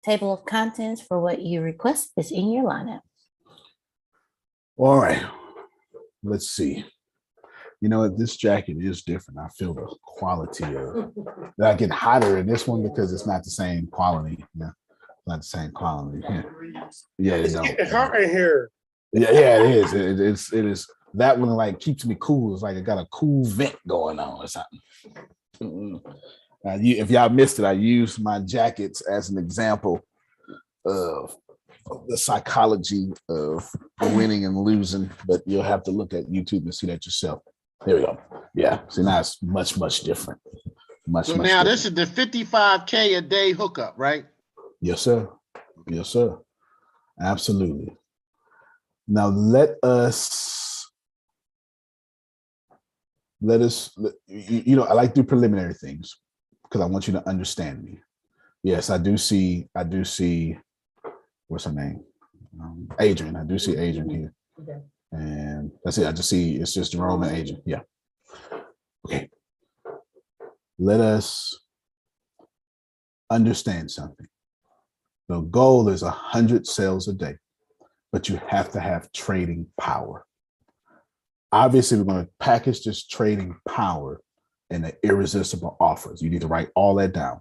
Table of contents for what you request is in your lineup. All right, let's see. You know what? This jacket is different. I feel the quality of that. I get hotter in this one because it's not the same quality. Yeah, not the same quality. Yeah, It's getting hot in here. Yeah, it is. It is. That one like keeps me cool. It's like it got a cool vent going on or something. If y'all missed it, I used my jackets as an example of the psychology of winning and losing, but you'll have to look at YouTube and see that yourself. There we go. Yeah. See, now it's much different. Much now different. This is the 55K a day hookup, right? Yes, sir. Yes, sir. Absolutely. Now let us, I like to do preliminary things because I want you to understand me. Yes, I do see, what's her name? Adrian. I do see Adrian here. Okay. And that's it. I just see it's just Jerome and Adrian. Yeah. Okay. Let us understand something. The goal is 100 sales a day, but you have to have trading power. Obviously, we're going to package this trading power in the irresistible offers. You need to write all that down.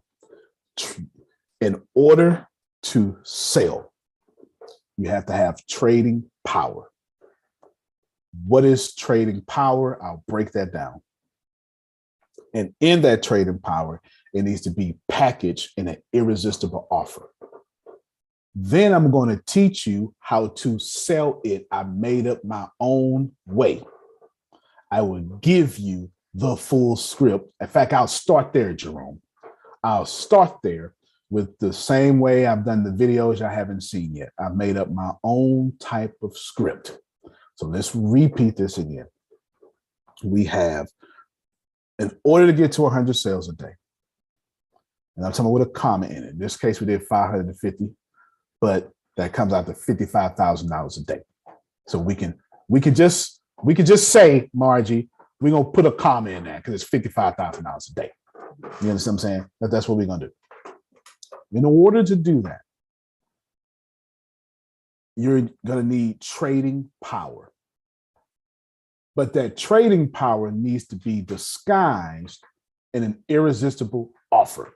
In order to sell, you have to have trading power. What is trading power? I'll break that down. And in that trading power, it needs to be packaged in an irresistible offer. Then I'm going to teach you how to sell it. I made up my own way. I will give you the full script. In fact, I'll start there, Jerome. I'll start there with the same way I've done the videos I haven't seen yet. I made up my own type of script. So let's repeat this again. We have, in order to get to 100 sales a day, and I'm talking about with a comma in it. In this case, we did 550, but that comes out to $55,000 a day. So we can just say, Margie, we're gonna put a comma in there because it's $55,000 a day. You understand what I'm saying? That's what we're gonna do. In order to do that, you're gonna need trading power. But that trading power needs to be disguised in an irresistible offer.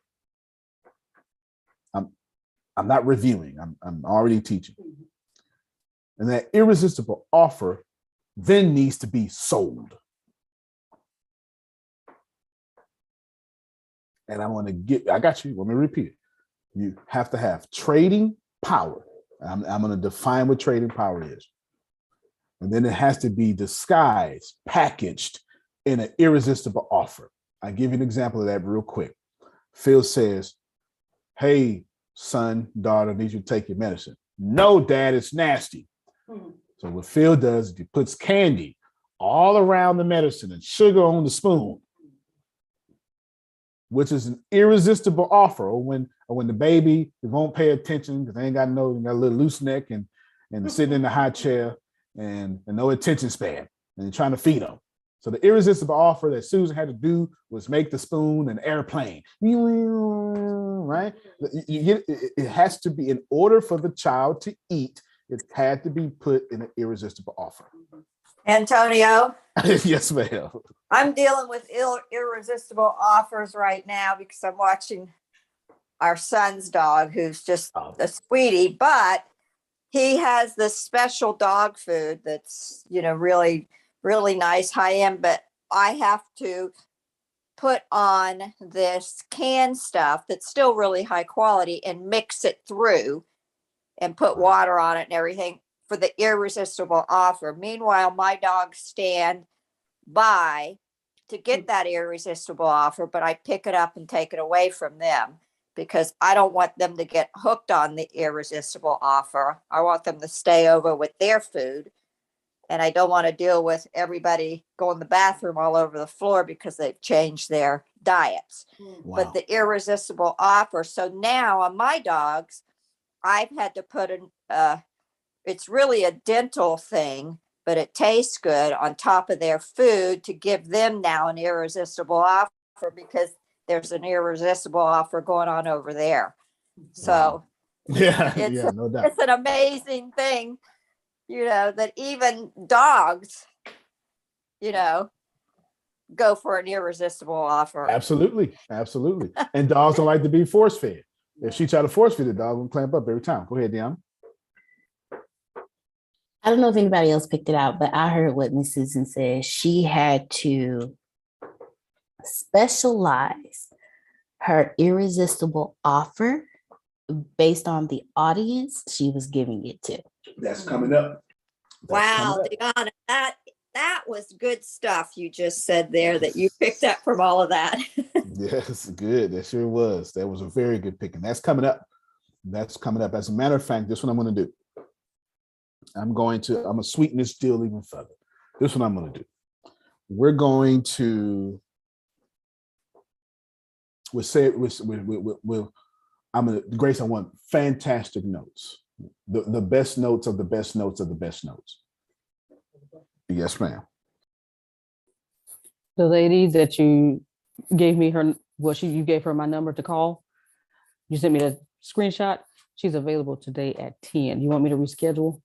I'm not reviewing, I'm already teaching. And that irresistible offer then needs to be sold. And I got you, let me repeat it. You have to have trading power. I'm going to define what trading power is. And then it has to be disguised, packaged in an irresistible offer. I'll give you an example of that real quick. Phil says, hey, son, daughter, I need you to take your medicine. No, Dad, it's nasty. So what Phil does is he puts candy all around the medicine and sugar on the spoon, which is an irresistible offer. Or when the baby won't pay attention because they ain't got a little loose neck and sitting in the high chair and no attention span, and you're trying to feed them. So the irresistible offer that Susan had to do was make the spoon an airplane, right? It has to be, in order for the child to eat, it had to be put in an irresistible offer. Antonio? Yes, ma'am. I'm dealing with irresistible offers right now because I'm watching our son's dog, who's just a sweetie, but he has this special dog food that's, really, really nice, high end, but I have to put on this canned stuff that's still really high quality and mix it through and put water on it and everything for the irresistible offer. Meanwhile, my dogs stand by to get that irresistible offer, but I pick it up and take it away from them because I don't want them to get hooked on the irresistible offer. I want them to stay over with their food. And I don't want to deal with everybody going to the bathroom all over the floor because they've changed their diets. Wow. But the irresistible offer. So now on my dogs, I've had to put it's really a dental thing, but it tastes good on top of their food to give them now an irresistible offer because there's an irresistible offer going on over there. So Yeah, It's yeah, no doubt. it's an amazing thing, that even dogs, you know, go for an irresistible offer. Absolutely, absolutely. And dogs don't like to be force fed. If she try to force feed the dog, will clamp up every time. Go ahead, Deanna. I don't know if anybody else picked it out, but I heard what Miss Susan said. She had to specialize her irresistible offer based on the audience she was giving it to. That's coming up. Wow, Deanna, that was good stuff you just said there that you picked up from all of that. Yes, good. That sure was. That was a very good pick. And that's coming up. That's coming up. As a matter of fact, this is what I'm going to do. I'm going to sweeten this deal even further. This is what I'm going to do. We're going to, Grace, I want fantastic notes. The best notes of the best notes of the best notes. Yes, ma'am. The lady that you gave me you gave her my number to call. You sent me the screenshot. She's available today at 10. You want me to reschedule?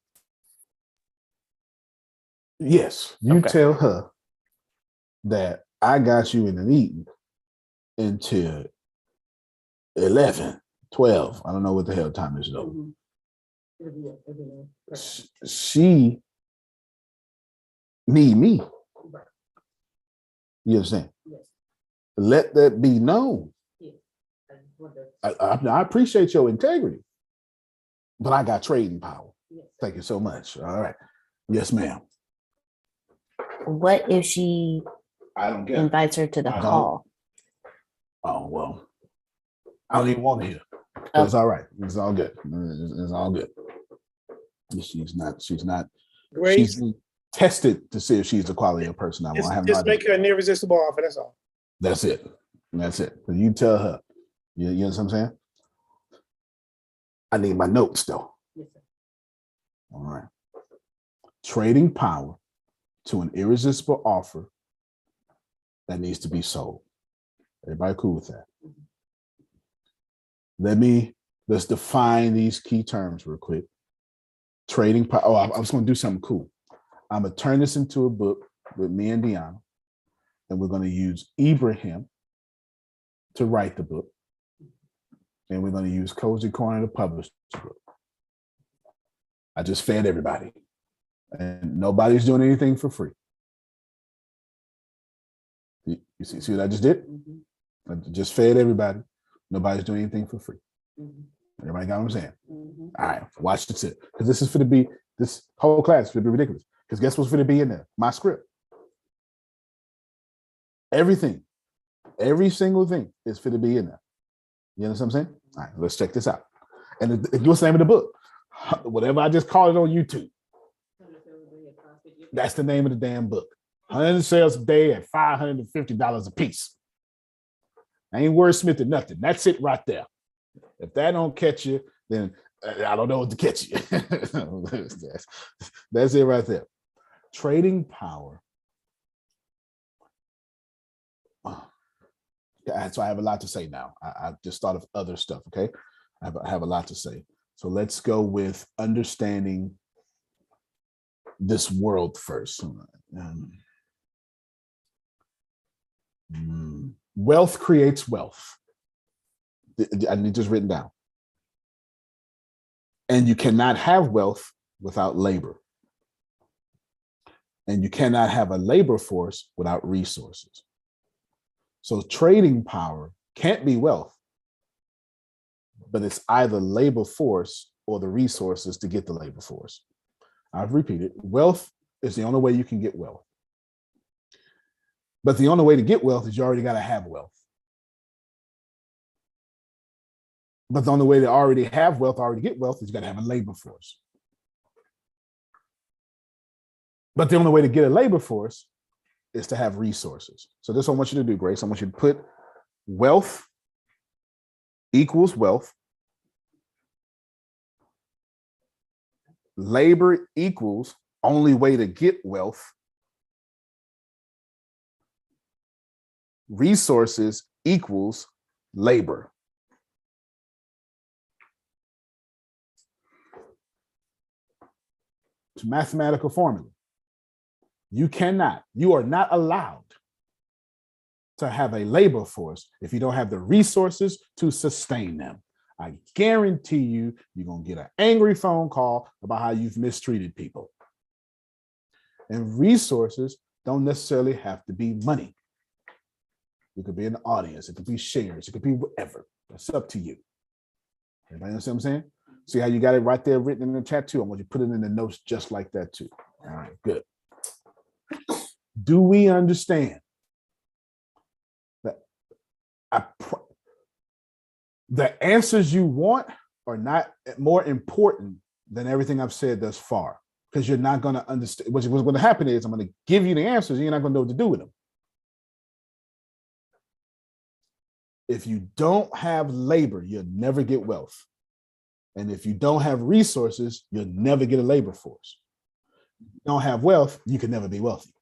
Yes, you Okay. tell her that I got you in the meeting until 11, 12. I don't know what the hell time is though. She need me. You understand? Let that be known. I appreciate your integrity, but I got trading power. Thank you so much. All right. Yes, ma'am. What if she I don't get it. invites her to the I don't. call? Oh, well, I don't even want to hear. But it's all right. It's all good. It's all good. She's not, Grace, she's been tested to see if she's the quality of person I want. I have no just idea. make her an irresistible offer. That's all. That's it. That's it. But you tell her. You know what I'm saying? I need my notes though. Yes, sir. All right. Trading power to an irresistible offer that needs to be sold. Everybody cool with that? Let's define these key terms real quick. Trading power. Oh, I was going to do something cool. I'm going to turn this into a book with me and Deanna, and we're going to use Ibrahim to write the book, and we're going to use Cozy Corner to publish the book. I just fed everybody, and nobody's doing anything for free. You see what I just did? I just fed everybody. Nobody's doing anything for free. Everybody got what I'm saying? All right, watch this it. Because this is for to be, this whole class is for to be ridiculous. Because guess what's for to be in there? My script. Everything, every single thing is for to be in there. You understand what I'm saying? All right, let's check this out. And what's the name of the book? Whatever I just called it on YouTube. That's the name of the damn book. 100 sales a day at $550 a piece. I ain't wordsmithing nothing. That's it right there. If that don't catch you, then I don't know what to catch you. That's it right there. Trading power. So I have a lot to say now. I just thought of other stuff, okay? I have a lot to say. So let's go with understanding this world first. Wealth creates wealth. I need this written down. And you cannot have wealth without labor. And you cannot have a labor force without resources. So trading power can't be wealth, but it's either labor force or the resources to get the labor force. I've repeated, wealth is the only way you can get wealth. But the only way to get wealth is you already got to have wealth. But the only way to already have wealth, already get wealth, is you got to have a labor force. But the only way to get a labor force is to have resources. So this is what I want you to do, Grace. I want you to put wealth equals wealth. Labor equals only way to get wealth. Resources equals labor. It's a mathematical formula. You are not allowed to have a labor force if you don't have the resources to sustain them. I guarantee you're going to get an angry phone call about how you've mistreated people. And resources don't necessarily have to be money. It could be an audience. It could be shares. It could be whatever. That's up to you. Everybody understand what I'm saying? See how you got it right there written in the chat too? I want you to put it in the notes just like that too. All right, good. Do we understand that the answers you want are not more important than everything I've said thus far? Because you're not going to understand. What's going to happen is I'm going to give you the answers and you're not going to know what to do with them. If you don't have labor, you'll never get wealth. And if you don't have resources, you'll never get a labor force. If you don't have wealth, you can never be wealthy.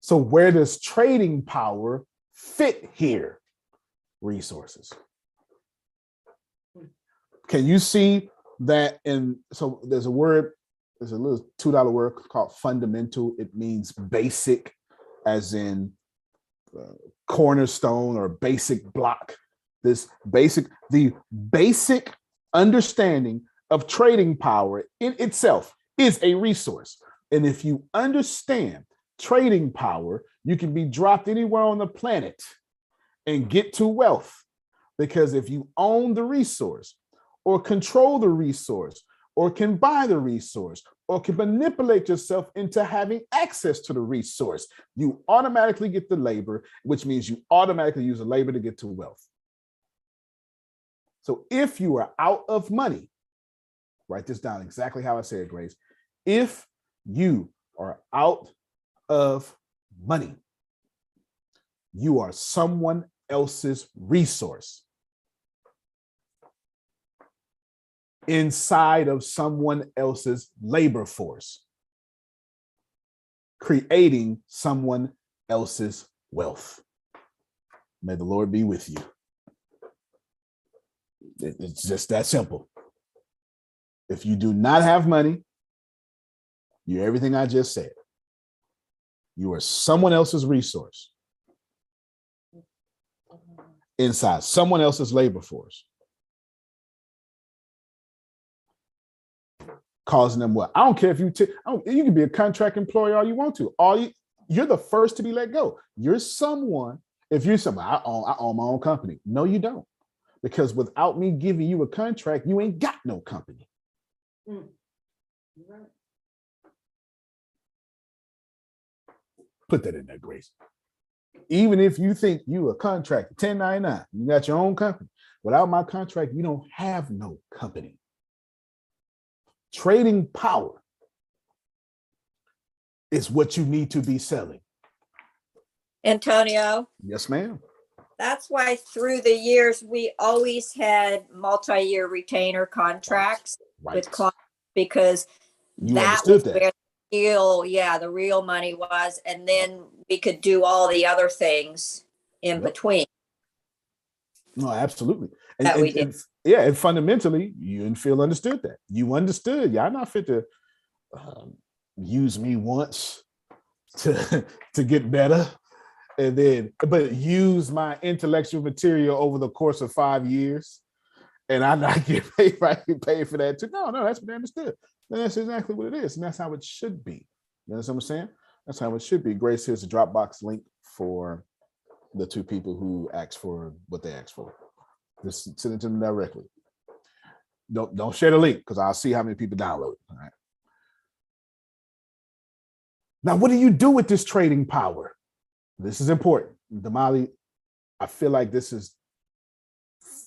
So where does trading power fit here? Resources. Can you see that so there's a little $2 word called fundamental. It means basic, as in cornerstone or basic block. The basic understanding of trading power in itself is a resource. And if you understand trading power, you can be dropped anywhere on the planet and get to wealth. Because if you own the resource or control the resource or can buy the resource or can manipulate yourself into having access to the resource, you automatically get the labor, which means you automatically use the labor to get to wealth. So if you are out of money, write this down exactly how I said, Grace. If you are out of money, you are someone else's resource inside of someone else's labor force, creating someone else's wealth. May the Lord be with you. It's just that simple. If you do not have money, you're everything I just said. You are someone else's resource inside someone else's labor force, causing them what? I don't care if you can be a contract employee all you want to. You're the first to be let go. You're someone. If you're someone, I own my own company. No, you don't. Because without me giving you a contract, you ain't got no company. Right. Put that in there, Grace. Even if you think you a contractor, 1099, you got your own company. Without my contract, you don't have no company. Trading power is what you need to be selling. Antonio, Yes, ma'am. that's why through the years, we always had multi-year retainer contracts with clients, because You that was understood that. where the real money was. And then we could do all the other things in between. No, absolutely. That we did. And fundamentally, you and Phil understood that. You understood. Y'all not fit to use me once to get better, but use my intellectual material over the course of 5 years, and I not get paid for that too. No, that's what they understood. That's exactly what it is, and that's how it should be. You understand what I'm saying? That's how it should be. Grace, here's a Dropbox link for the two people who asked for what they asked for. Just send it to them directly. Don't share the link, because I'll see how many people download it. All right. Now, what do you do with this trading power? This is important. Damali, I feel like this is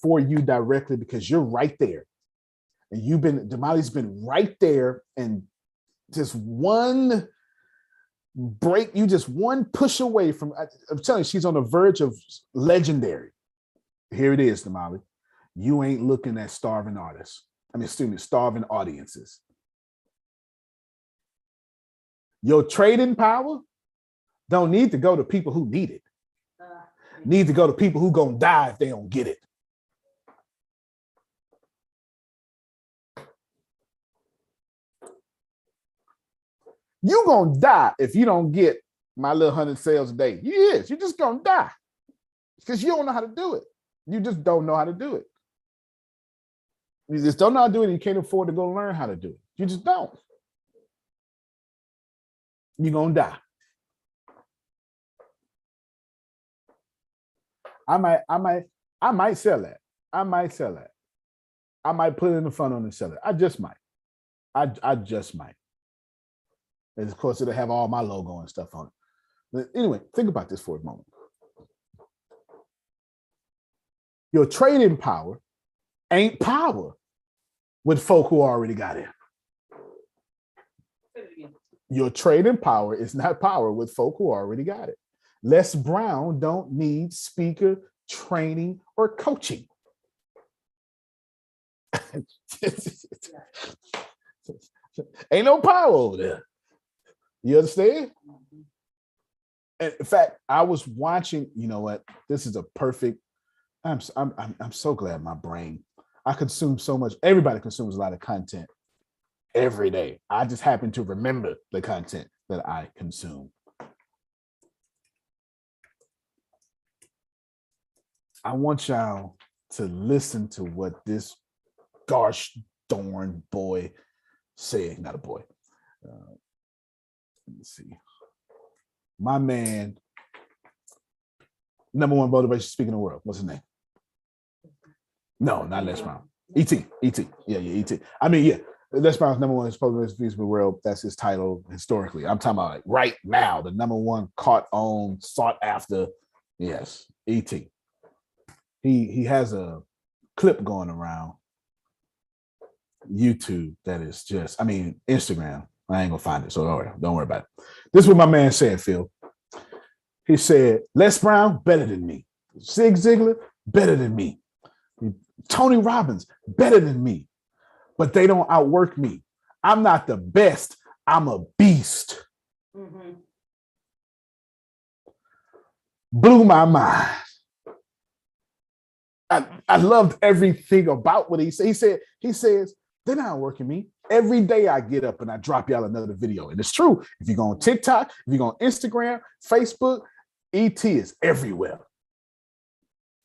for you directly, because you're right there. And Damali's been right there, and just one break, you just one push away from, I'm telling you, she's on the verge of legendary. Here it is, Damali. You ain't looking at starving artists. Starving audiences. Your trading power don't need to go to people who need it. Need to go to people who gonna die if they don't get it. You gonna die if you don't get my little 100 sales a day. You're just gonna die because you don't know how to do it. You just don't know how to do it. You just don't know how to do it. You can't afford to go learn how to do it. You just don't. You're gonna die. I might sell that. I might sell that. I might put it in the fund and sell it. I just might. I just might. And of course, it'll have all my logo and stuff on it. But anyway, think about this for a moment. Your trading power ain't power with folk who already got it. Your trading power is not power with folk who already got it. Les Brown don't need speaker training or coaching. Ain't no power over there. You understand? And in fact, I was watching, you know what? This is a perfect, I'm so glad my brain, I consume so much. Everybody consumes a lot of content every day. I just happen to remember the content that I consume. I want y'all to listen to what this gosh darn boy said. Not a boy. Let me see. My man, number one motivation speaker in the world. What's his name? No, not Les Brown. E.T. Yeah, E.T. I mean, yeah. Les Brown's number one motivation speaker in the world. That's his title historically. I'm talking about like right now, the number one caught on, sought after. Yes, E.T. He has a clip going around YouTube that is just, I mean, Instagram. I ain't gonna find it, so don't worry about it. This is what my man said, Phil. He said, Les Brown, better than me. Zig Ziglar, better than me. Tony Robbins, better than me. But they don't outwork me. I'm not the best. I'm a beast. Mm-hmm. Blew my mind. I loved everything about what he said. He says, they're not working me. Every day I get up and I drop y'all another video. And it's true. If you go on TikTok, if you go on Instagram, Facebook, ET is everywhere.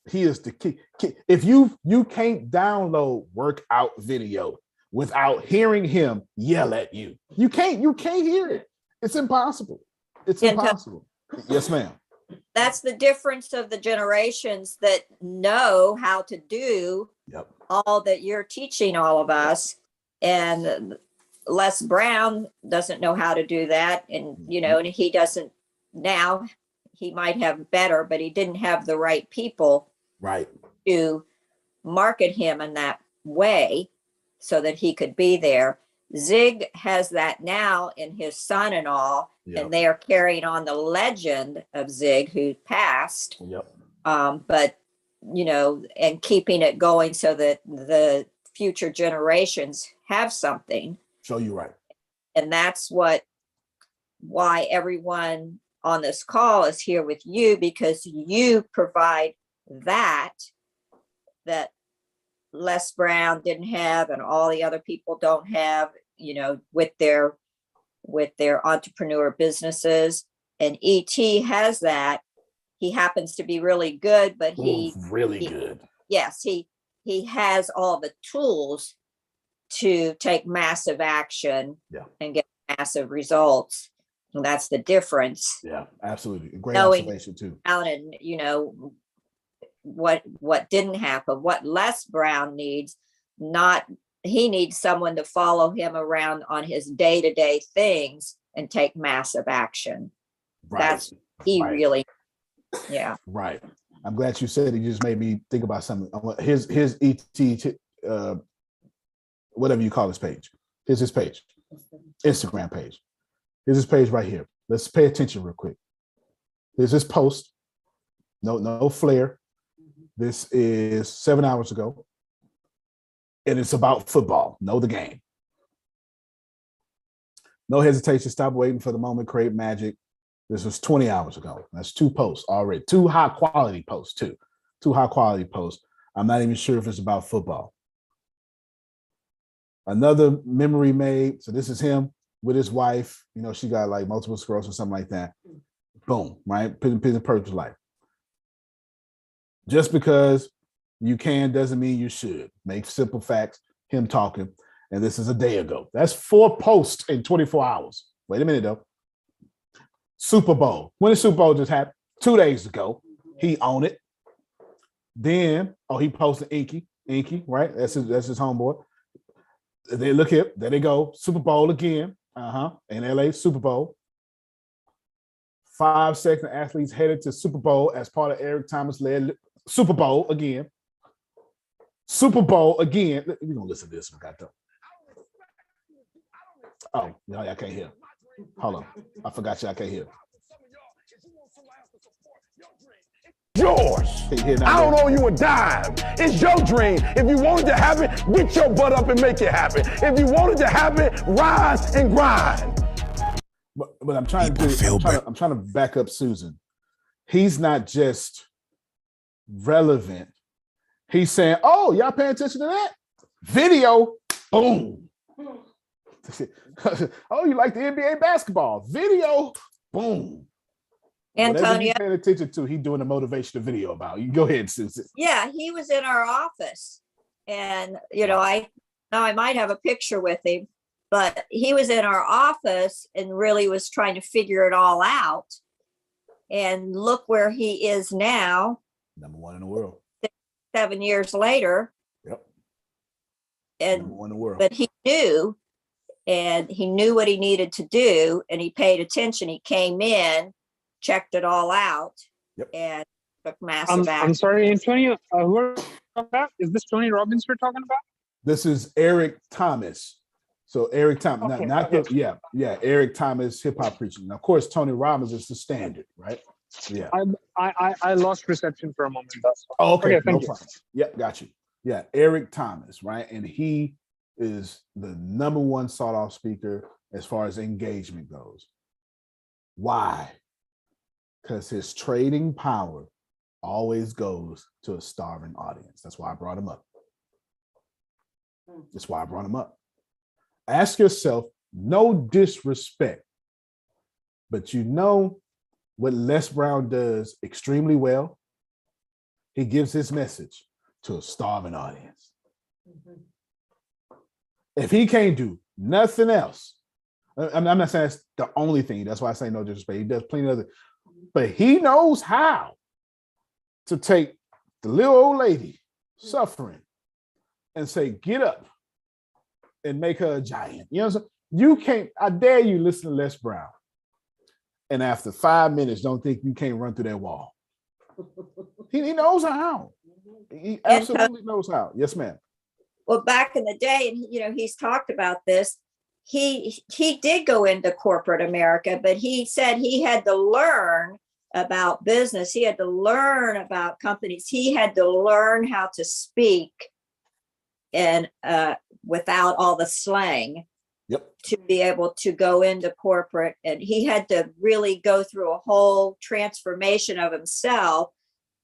He is the key. If you can't download workout video without hearing him yell at you. You can't hear it. It's impossible. It's impossible. Yes, ma'am. That's the difference of the generations that know how to do all that you're teaching all of us. And Les Brown doesn't know how to do that. And, you know, and he doesn't now. He might have better, but he didn't have the right people to market him in that way so that he could be there. Zig has that now in his son-in-law, and they are carrying on the legend of Zig, who passed. But, you know, and keeping it going so that the future generations have something. So you're right. And that's why everyone on this call is here with you, because you provide that Les Brown didn't have and all the other people don't have, you know, with their entrepreneur businesses. And ET has that. He happens to be really good, but good. Yes, he has all the tools to take massive action and get massive results. And that's the difference. Yeah, absolutely. Great observation too. And you know what didn't happen, what Les Brown needs, he needs someone to follow him around on his day-to-day things and take massive action. That's really. Right. I'm glad you said it. You just made me think about something. His ET, whatever you call his page. Here's his page, Instagram page. Here's his page right here. Let's pay attention real quick. Here's his post. No flair. This is 7 hours ago. And it's about football. Know the game. No hesitation. Stop waiting for the moment. Create magic. This was 20 hours ago. That's 2 posts already. 2 high quality posts too. 2 high quality posts. I'm not even sure if it's about football. Another memory made. So this is him. with his wife. You know, she got like multiple sclerosis or something like that. Boom, right? Prison purpose life. Just because you can doesn't mean you should. Make simple facts, him talking. And this is a day ago. That's 4 posts in 24 hours. Wait a minute, though. Super Bowl. When the Super Bowl just happened? 2 days ago. He owned it. Then, he posted Inky, right? That's his homeboy. They look here. There they go. Super Bowl again. In LA, Super Bowl. 5 second athletes headed to Super Bowl as part of Eric Thomas led Super Bowl again. Super Bowl again. We're gonna listen to this one, got though. Oh, no, y'all can't hear. Hold on. I forgot y'all can't hear. Yours. I don't owe you a dime. It's your dream. If you want it to happen, get your butt up and make it happen. If you want it to happen, rise and grind. But I'm trying to back up Susan. He's not just relevant. He's saying, "Oh, y'all paying attention to that video? Boom! Oh, you like the NBA basketball video? Boom!" Whatever you paying attention to, he doing a motivational video about. You go ahead, Susan. Yeah, he was in our office, and I might have a picture with him, but he was in our office and really was trying to figure it all out. And look where he is now. #1 in the world. 7 years later. Yep. And #1 in the world. but he knew what he needed to do, and he paid attention. He came in, checked it all out, and took massive action. I'm sorry, Antonio. Who are you talking about? Is this Tony Robbins we're talking about? This is Eric Thomas. So Eric Thomas, Okay. Eric Thomas, hip hop preacher. Now, of course, Tony Robbins is the standard, right? Yeah. I lost reception for a moment. That's Oh, okay. Thank you. Problem. Yep, got you. Yeah, Eric Thomas, right? And he is the #1 sought-off speaker as far as engagement goes. Why? Because his trading power always goes to a starving audience. That's why I brought him up. Ask yourself, no disrespect, but you know what Les Brown does extremely well? He gives his message to a starving audience. If he can't do nothing else, I'm not saying that's the only thing. That's why I say no disrespect. He does plenty of other, but he knows how to take the little old lady suffering and say, get up and make her a giant. You know what I'm saying? You can't, I dare you listen to Les Brown. And after 5 minutes, don't think you can't run through that wall. He knows how. He absolutely knows how. Yes, ma'am. Well, back in the day, and he's talked about this. He did go into corporate America, but he said he had to learn about business. He had to learn about companies. He had to learn how to speak and without all the slang. Yep. To be able to go into corporate, and he had to really go through a whole transformation of himself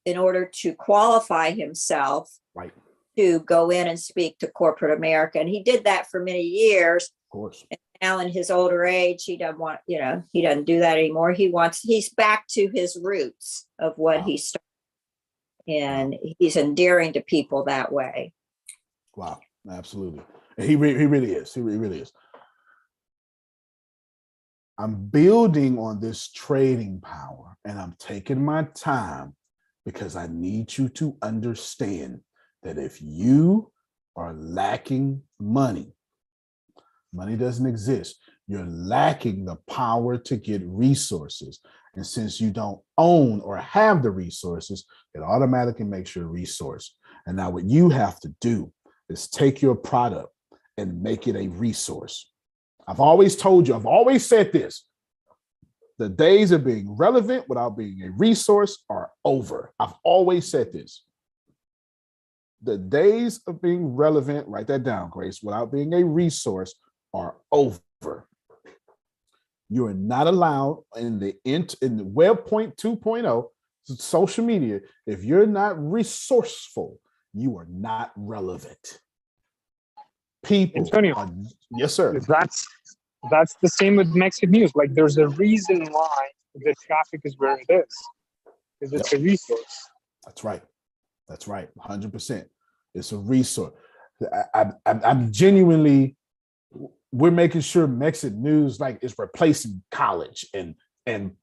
in order to qualify himself right to go in and speak to corporate America. And he did that for many years. Of course. And now in his older age, he doesn't want, he doesn't do that anymore. He's back to his roots of what he started. And he's endearing to people that way. Wow. Absolutely. And he really is. He really is. I'm building on this trading power, and I'm taking my time because I need you to understand that if you are lacking money, money doesn't exist. You're lacking the power to get resources. And since you don't own or have the resources, it automatically makes you a resource. And now what you have to do is take your product and make it a resource. I've always told you, I've always said this, the days of being relevant without being a resource are over. I've always said this. The days of being relevant, write that down, Grace, without being a resource are over. You are not allowed in the Web 2.0, social media, if you're not resourceful, you are not relevant. People Antonio, are, yes, sir. That's the same with Mexit News. Like, there's a reason why the traffic is where it is, because it's a resource. That's right. That's right. 100%. It's a resource. I'm genuinely, we're making sure Mexit News like is replacing college and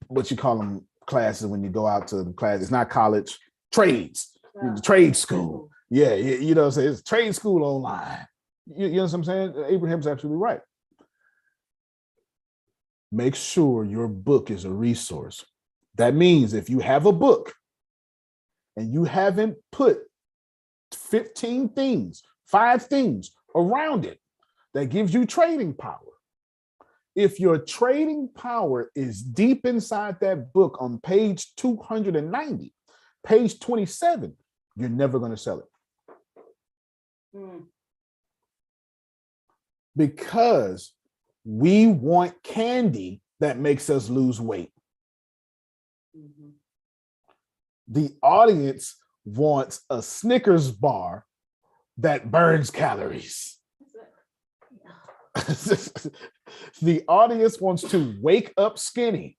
what you call them classes when you go out to the class. It's not college, trades, trade school. Yeah, you know what I'm saying? It's trade school online. You know what I'm saying? Abraham's absolutely right. Make sure your book is a resource. That means if you have a book and you haven't put 15 things, 5 things around it that gives you trading power, if your trading power is deep inside that book on page 290, page 27, you're never going to sell it. Because we want candy that makes us lose weight. The audience wants a Snickers bar that burns calories. The audience wants to wake up skinny.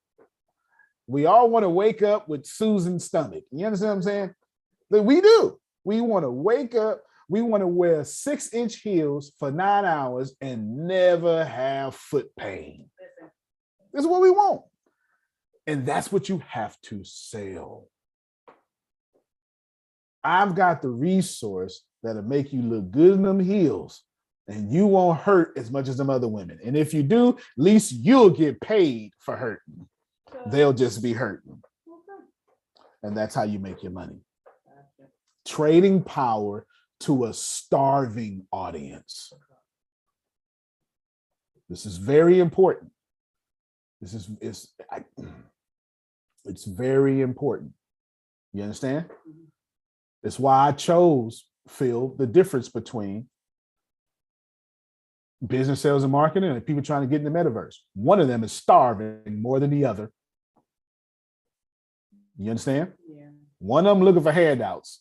We all want to wake up with Susan's stomach. You understand what I'm saying? We do. We want to wake up. We want to wear 6-inch heels for 9 hours and never have foot pain. This is what we want. And that's what you have to sell. I've got the resource that'll make you look good in them heels and you won't hurt as much as them other women. And if you do, at least you'll get paid for hurting. They'll just be hurting. And that's how you make your money. Trading power to a starving audience. This is very important. It's very important. You understand? It's why I chose, Phil, the difference between business, sales, and marketing and people trying to get in the metaverse. One of them is starving more than the other. You understand? Yeah. One of them looking for handouts.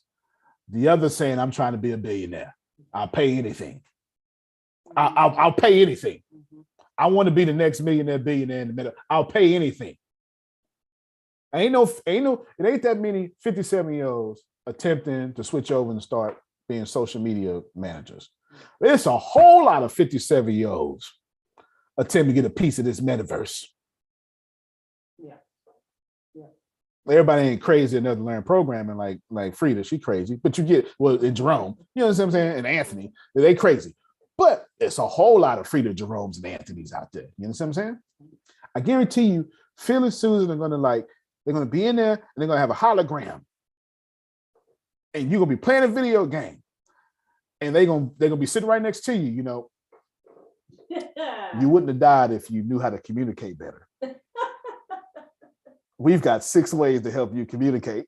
The other saying, I'm trying to be a billionaire. I'll pay anything. I'll pay anything. I want to be the next millionaire, billionaire in the middle. I'll pay anything. It ain't that many 57-year-olds attempting to switch over and start being social media managers. There's a whole lot of 57-year-olds attempting to get a piece of this metaverse. Yeah. Everybody ain't crazy enough to learn programming like Frida. She crazy, but you get, and Jerome, you know what I'm saying? And Anthony, they crazy. But it's a whole lot of Frida, Jeromes, and Anthony's out there. You know what I'm saying? I guarantee you, Phil and Susan are they're gonna be in there and they're gonna have a hologram. And you're gonna be playing a video game. And they're gonna be sitting right next to you, you know. You wouldn't have died if you knew how to communicate better. We've got 6 ways to help you communicate.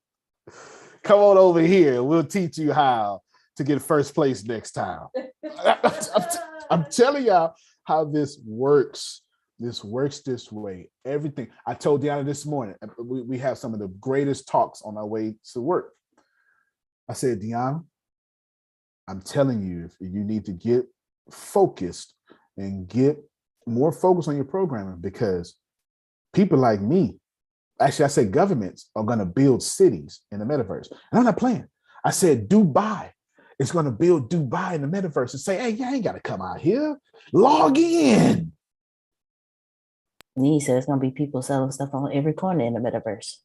Come on over here. We'll teach you how to get first place next time. I'm telling y'all how this works. This works this way. Everything. I told Deanna this morning, we have some of the greatest talks on our way to work. I said, Deanna, I'm telling you, if you need to get focused and get more focused on your programming, because people like me, actually, I said governments are going to build cities in the metaverse. And I'm not playing. I said Dubai is going to build Dubai in the metaverse and say, hey, you ain't got to come out here. Log in. And he said it's going to be people selling stuff on every corner in the metaverse.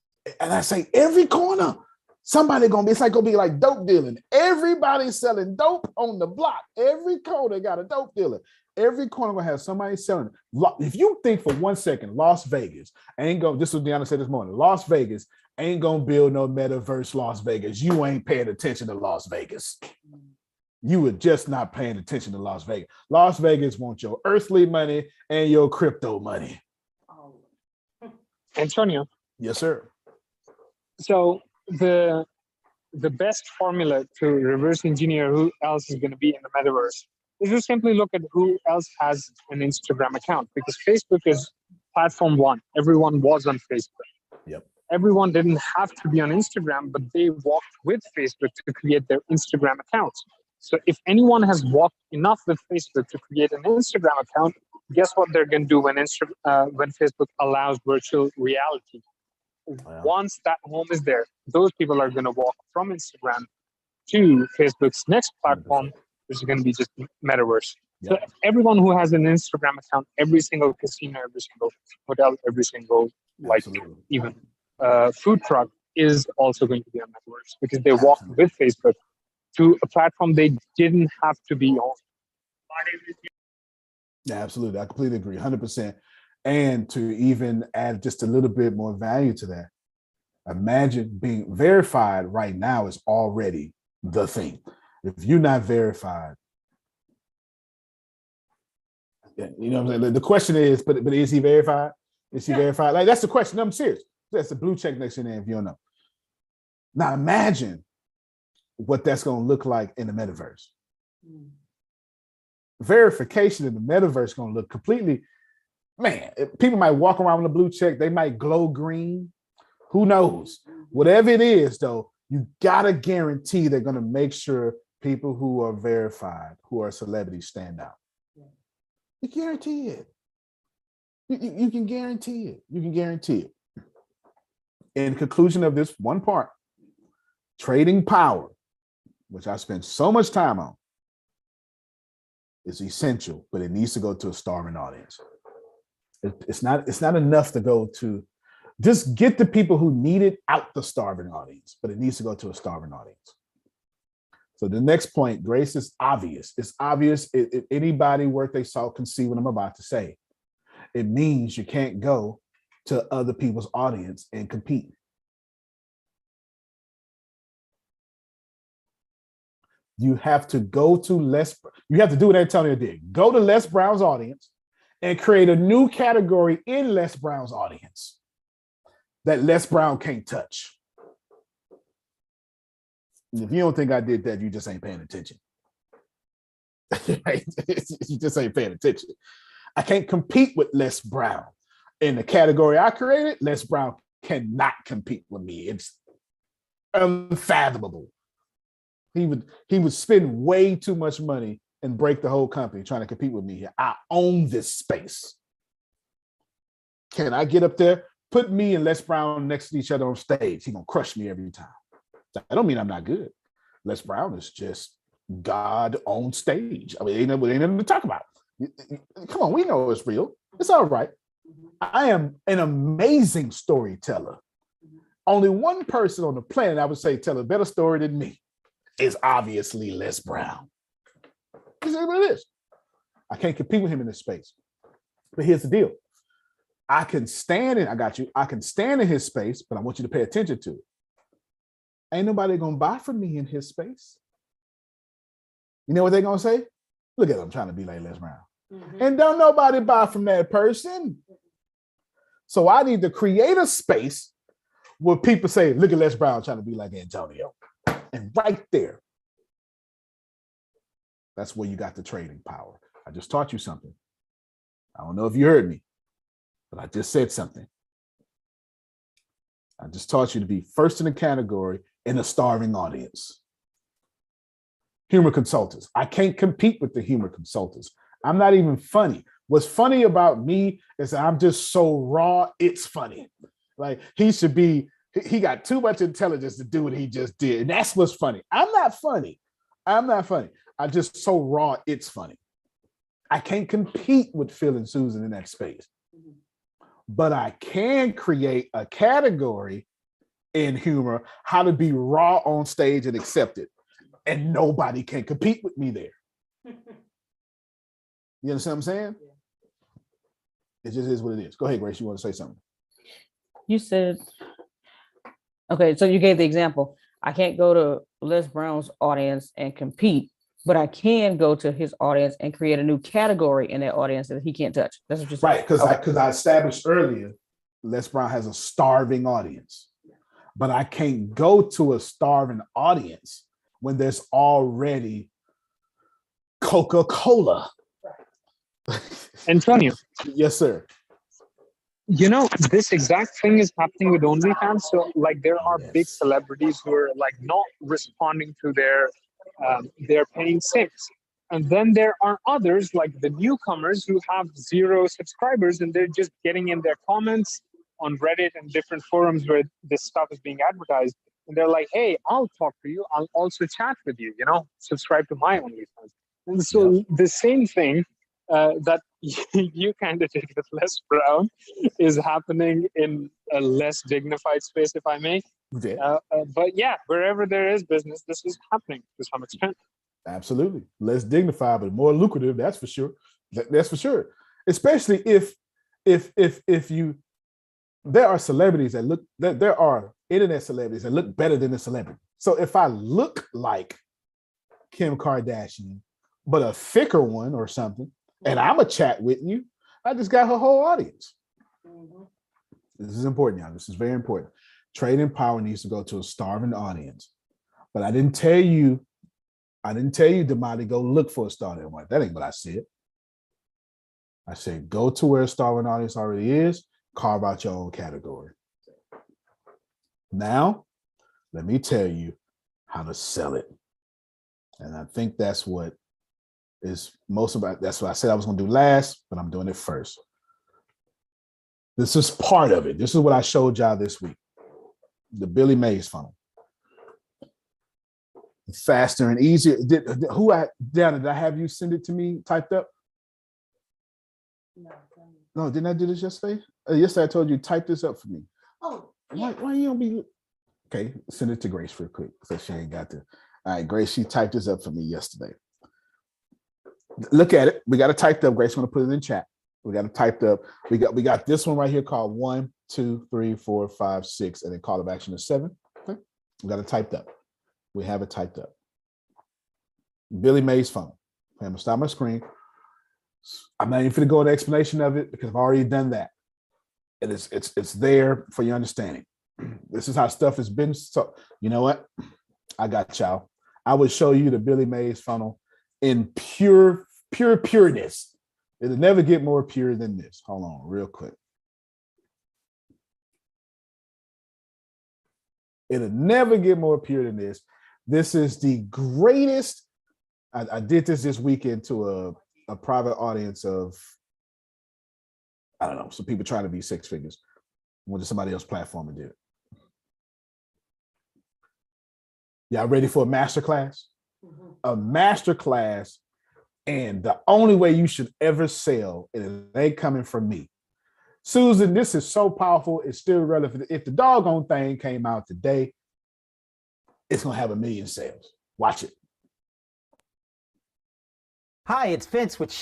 And I say, every corner, somebody going to be, it's like going to be like dope dealing. Everybody's selling dope on the block. Every corner got a dope dealer. Every corner will have somebody selling it. If you think for 1 second, Las Vegas ain't going, this was Deanna said this morning, Las Vegas ain't going to build no metaverse Las Vegas. You ain't paying attention to Las Vegas. You were just not paying attention to Las Vegas. Las Vegas wants your earthly money and your crypto money. Antonio. Yes, sir. So the best formula to reverse engineer who else is going to be in the metaverse is to simply look at who else has an Instagram account, because Facebook is platform one. Everyone was on Facebook. Yep. Everyone didn't have to be on Instagram, but they walked with Facebook to create their Instagram accounts. So if anyone has walked enough with Facebook to create an Instagram account, guess what they're going to do when when Facebook allows virtual reality? Wow. Once that home is there, those people are going to walk from Instagram to Facebook's next platform, 100%. which is going to be just metaverse. So Yeah. everyone who has an Instagram account, every single casino, every single hotel, every single Absolutely. even food truck is also going to be on metaverse because they walked Absolutely. with Facebook to a platform they didn't have to be on. Yeah, absolutely. I completely agree, 100%. And to even add just a little bit more value to that, imagine being verified right now is already the thing. If you're not verified, you know what I'm saying? The question is, but is he verified? Is he verified? Like, that's the question. I'm serious. That's the blue check next to your name if you don't know. Now imagine what that's going to look like in the metaverse. Verification in the metaverse is going to look completely, man, people might walk around with a blue check. They might glow green. Who knows? Whatever it is, though, you got to guarantee they're going to make sure people who are verified, who are celebrities, stand out. You guarantee it. You can guarantee it. You can guarantee it. In conclusion of this one part, trading power, which I spent so much time on, is essential, but it needs to go to a starving audience. It's not enough to go to, just get the people who need it out the starving audience, but it needs to go to a starving audience. So the next point, Grace, is obvious. It's obvious. If anybody worth their salt can see what I'm about to say. It means you can't go to other people's audience and compete. You have to go to you have to do what Antonio did. Go to Les Brown's audience and create a new category in Les Brown's audience that Les Brown can't touch. If you don't think I did that, you just ain't paying attention. You just ain't paying attention. I can't compete with Les Brown. In the category I created, Les Brown cannot compete with me. It's unfathomable. He would spend way too much money and break the whole company trying to compete with me here. I own this space. Can I get up there? Put me and Les Brown next to each other on stage. He's gonna crush me every time. I don't mean I'm not good. Les Brown is just God on stage. I mean, ain't nothing to talk about. Come on, we know it's real. It's all right. I am an amazing storyteller. Only one person on the planet I would say tell a better story than me is obviously Les Brown. This is what it is. I can't compete with him in this space. But here's the deal. I can stand in his space, but I want you to pay attention to it. Ain't nobody gonna buy from me in his space. You know what they're gonna say? Look at him trying to be like Les Brown. Mm-hmm. And don't nobody buy from that person. So I need to create a space where people say, look at Les Brown trying to be like Antonio. And right there, that's where you got the trading power. I just taught you something. I don't know if you heard me, but I just said something. I just taught you to be first in the category in a starving audience. Humor consultants. I can't compete with the humor consultants. I'm not even funny. What's funny about me is that I'm just so raw, it's funny. Like he got too much intelligence to do what he just did. And that's what's funny. I'm not funny. I'm just so raw, it's funny. I can't compete with Phil and Susan in that space. But I can create a category in humor, how to be raw on stage and accepted. And nobody can compete with me there. You understand what I'm saying? It just is what it is. Go ahead, Grace. You want to say something? You said, okay, so you gave the example. I can't go to Les Brown's audience and compete, but I can go to his audience and create a new category in that audience that he can't touch. That's what you said. Right, because I established earlier, Les Brown has a starving audience. But I can't go to a starving audience when there's already Coca-Cola. Antonio. Yes, sir. You know, this exact thing is happening with OnlyFans. So, like, there are big celebrities who are like not responding to their paying simps. And then there are others like the newcomers who have 0 subscribers and they're just getting in their comments on Reddit and different forums where this stuff is being advertised. And they're like, hey, I'll talk to you. I'll also chat with you, subscribe to my OnlyFans. And so the same thing that you kind of did with Les Brown is happening in a less dignified space, if I may. Yeah. But yeah, wherever there is business, this is happening to some extent. Absolutely. Less dignified, but more lucrative. That's for sure. That's for sure. Especially if you, there are celebrities there are internet celebrities that look better than the celebrity. So if I look like Kim Kardashian, but a thicker one or something, and I'm a chat with you, I just got her whole audience. This is important, y'all. This is very important. Trading power needs to go to a starving audience. But I didn't tell you, Damati, go look for a starving audience. That ain't what I said. I said, go to where a starving audience already is, carve out your own category. Now, let me tell you how to sell it. And I think that's what is most about. That's what I said I was going to do last, but I'm doing it first. This is part of it. This is what I showed y'all this week. The Billy Mays funnel. Faster and easier. Did I have you send it to me typed up? No, didn't I do this yesterday? Yesterday I told you type this up for me. Oh, yeah. Why you don't be okay? Send it to Grace real quick so she ain't got to. All right, Grace, she typed this up for me yesterday. Look at it. We got it typed up. Grace going to put it in chat. We got it typed up. We got this one right here called 1, 2, 3, 4, 5, 6, and then call of action is 7. Okay, we got it typed up. We have it typed up. Billy Mays funnel. I'm gonna stop my screen. I'm not even going to go into explanation of it because I've already done that. And it's there for your understanding. This is how stuff has been. So you know what? I got y'all. I would show you the Billy Mays funnel in pureness. It'll never get more pure than this. Hold on real quick. It'll never get more pure than this. This is the greatest. I did this weekend to a private audience of, I don't know, some people trying to be 6 figures. Went to somebody else's platform and did it. Y'all ready for a masterclass? Mm-hmm. A masterclass, and the only way you should ever sell, and it ain't coming from me. Susan, this is so powerful, it's still relevant. If the doggone thing came out today, it's gonna have 1 million sales. Watch it. Hi, it's Vince with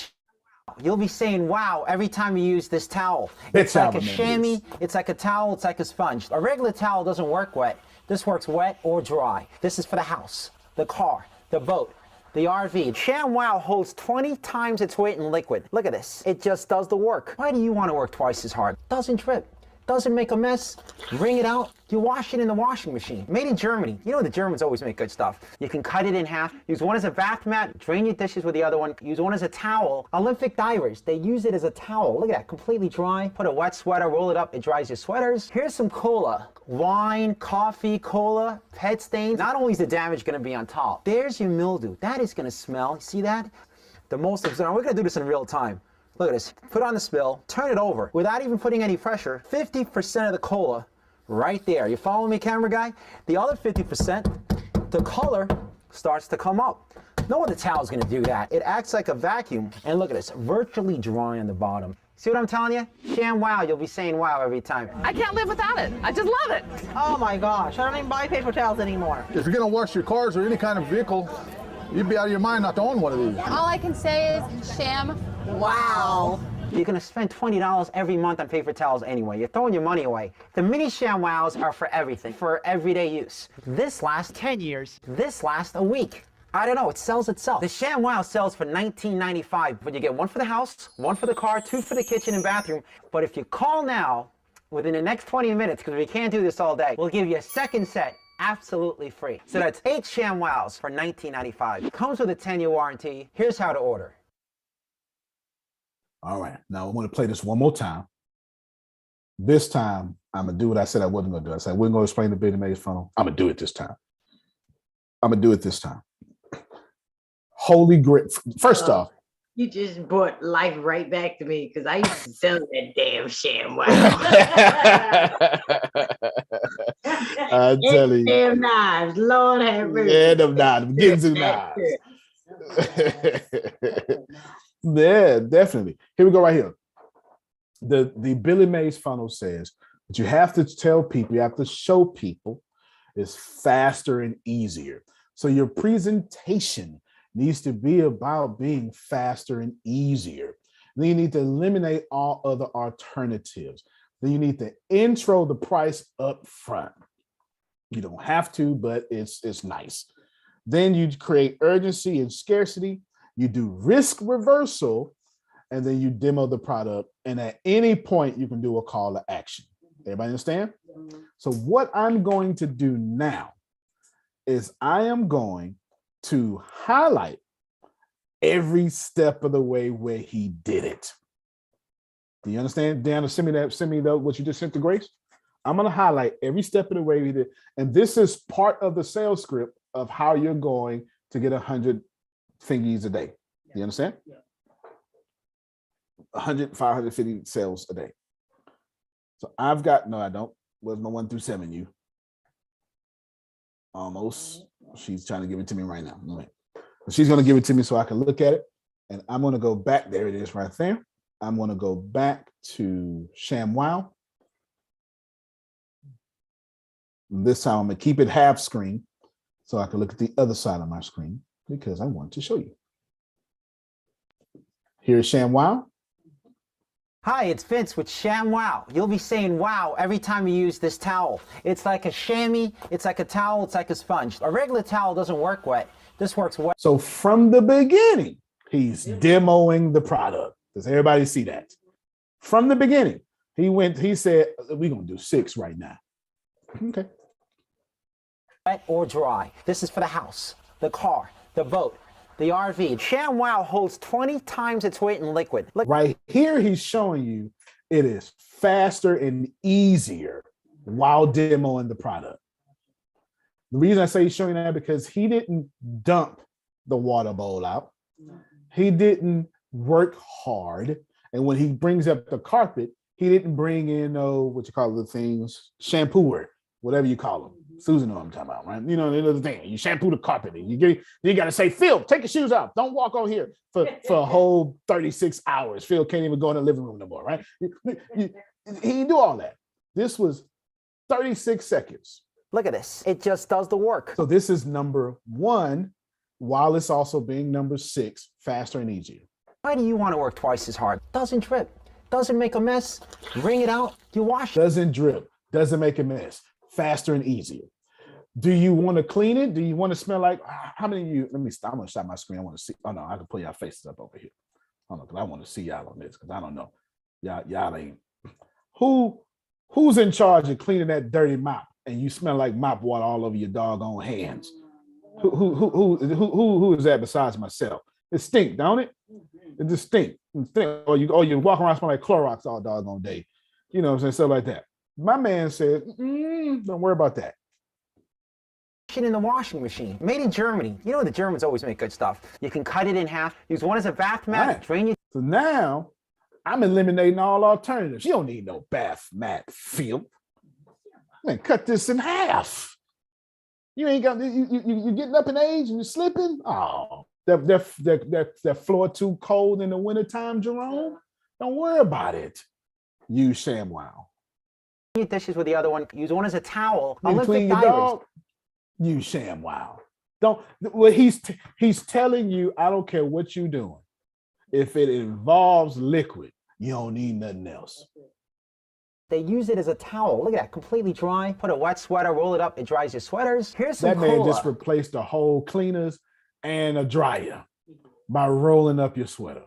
You'll be saying wow every time you use this towel. It's like a chamois, it's like a towel, it's like a sponge. A regular towel doesn't work wet. This works wet or dry. This is for the house, the car, the boat, the RV. ShamWow holds 20 times its weight in liquid. Look at this. It just does the work. Why do you want to work twice as hard? Doesn't drip. Doesn't make a mess. Wring it out. You wash it in the washing machine. Made in Germany. You know the Germans always make good stuff. You can cut it in half. Use one as a bath mat. Drain your dishes with the other one. Use one as a towel. Olympic divers, they use it as a towel. Look at that, completely dry. Put a wet sweater, roll it up. It dries your sweaters. Here's some cola. Wine, coffee, cola, pet stains. Not only is the damage going to be on top, there's your mildew. That is going to smell. See that? The most observed. We're going to do this in real time. Look at this. Put on the spill, turn it over without even putting any pressure. 50% of the cola right there. You follow me, camera guy? The other 50%, the color starts to come up. No other towel is going to do that. It acts like a vacuum. And look at this, virtually dry on the bottom. See what I'm telling you? ShamWow, you'll be saying wow every time. I can't live without it. I just love it. Oh my gosh, I don't even buy paper towels anymore. If you're going to wash your cars or any kind of vehicle, you'd be out of your mind not to own one of these. All I can say is ShamWow. You're going to spend $20 every month on paper towels anyway. You're throwing your money away. The mini ShamWows are for everything, for everyday use. This lasts 10 years. This lasts a week. I don't know, it sells itself. The ShamWow sells for $19.95, but you get one for the house, one for the car, 2 for the kitchen and bathroom. But if you call now, within the next 20 minutes, because we can't do this all day, we'll give you a second set absolutely free. So that's 8 ShamWows for $19.95. Comes with a 10-year warranty. Here's how to order. All right, now I want to play this one more time. This time, I'm going to do what I said I wasn't going to do. I said I wasn't going to explain the Billy Mays funnel. I'm going to do it this time. holy grail. First off, you just brought life right back to me because I used to sell that damn sham. Wow. I'm telling you. Damn knives. Lord have mercy. Yeah, them knives. Ginzu knives. Yeah, definitely. Here we go right here. The Billy Mays funnel says that you have to tell people, you have to show people is faster and easier. So your presentation needs to be about being faster and easier. Then you need to eliminate all other alternatives. Then you need to intro the price up front. You don't have to, but it's nice. Then you create urgency and scarcity. You do risk reversal, and then you demo the product. And at any point, you can do a call to action. Everybody understand? So what I'm going to do now is I am going to highlight every step of the way where he did it. Do you understand? Deanna, send me what you just sent to Grace. I'm going to highlight every step of the way we did. And this is part of the sales script of how you're going to get 100 thingies a day. You understand? 100, 550 sales a day. So I've got, no, I don't. Where's my 1 through 7, you? Almost. She's trying to give it to me right now. All right. She's going to give it to me so I can look at it. And I'm going to go back. There it is right there. I'm going to go back to ShamWow. This time I'm going to keep it half screen so I can look at the other side of my screen because I want to show you. Here's ShamWow. Hi, it's Vince with ShamWow. You'll be saying wow every time you use this towel. It's like a chamois, it's like a towel, it's like a sponge. A regular towel doesn't work wet. This works wet. So from the beginning, he's demoing the product. Does everybody see that? From the beginning, he said, we're going to do 6 right now. Okay. Wet or dry. This is for the house, the car, the boat, the RV. ShamWow holds 20 times its weight in liquid. Look. Right here, he's showing you it is faster and easier while demoing the product. The reason I say he's showing that because he didn't dump the water bowl out. He didn't work hard. And when he brings up the carpet, he didn't bring in, what you call the things, shampooer, whatever you call them. Susan know what I'm talking about, right? You know, the thing, you shampoo the carpet. And you got to say, Phil, take your shoes off. Don't walk on here for a whole 36 hours. Phil can't even go in the living room no more, right? He didn't do all that. This was 36 seconds. Look at this. It just does the work. So this is number 1, while it's also being number 6, faster and easier. Why do you want to work twice as hard? Doesn't drip. Doesn't make a mess. Wring it out. You wash it. Doesn't drip. Doesn't make a mess. Faster and easier. Do you want to clean it? Do you want to smell like, how many of you, let me stop. I'm going to stop my screen. I want to see. Oh no, I can pull y'all faces up over here. Hold on, because I want to see y'all on this because I don't know. Y'all ain't. Who's in charge of cleaning that dirty mop and you smell like mop water all over your doggone hands? Who is that besides myself? It stink, don't it? It just stink. Or you walk around smelling like Clorox all doggone day. You know what I'm saying? Stuff like that. My man said, don't worry about that. In the washing machine, made in Germany. You know the Germans always make good stuff. You can cut it in half. Use one as a bath mat. Right. Drain your. So now I'm eliminating all alternatives. You don't need no bath mat film. Man, cut this in half. You ain't got you getting up in age and you're slipping. Oh, that floor too cold in the wintertime, Jerome. Don't worry about it. Use ShamWow. Your dishes with the other one. Use one as a towel. Clean your dog. Use ShamWow. Don't. Well, he's telling you, I don't care what you're doing. If it involves liquid, you don't need nothing else. They use it as a towel. Look at that, completely dry. Put a wet sweater, roll it up. It dries your sweaters. Here's some That man cola. just replaced the whole cleaners and a dryer by rolling up your sweater.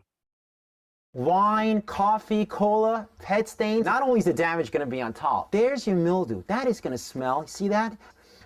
Wine, coffee, cola, pet stains. Not only is the damage going to be on top, there's your mildew. That is going to smell. See that?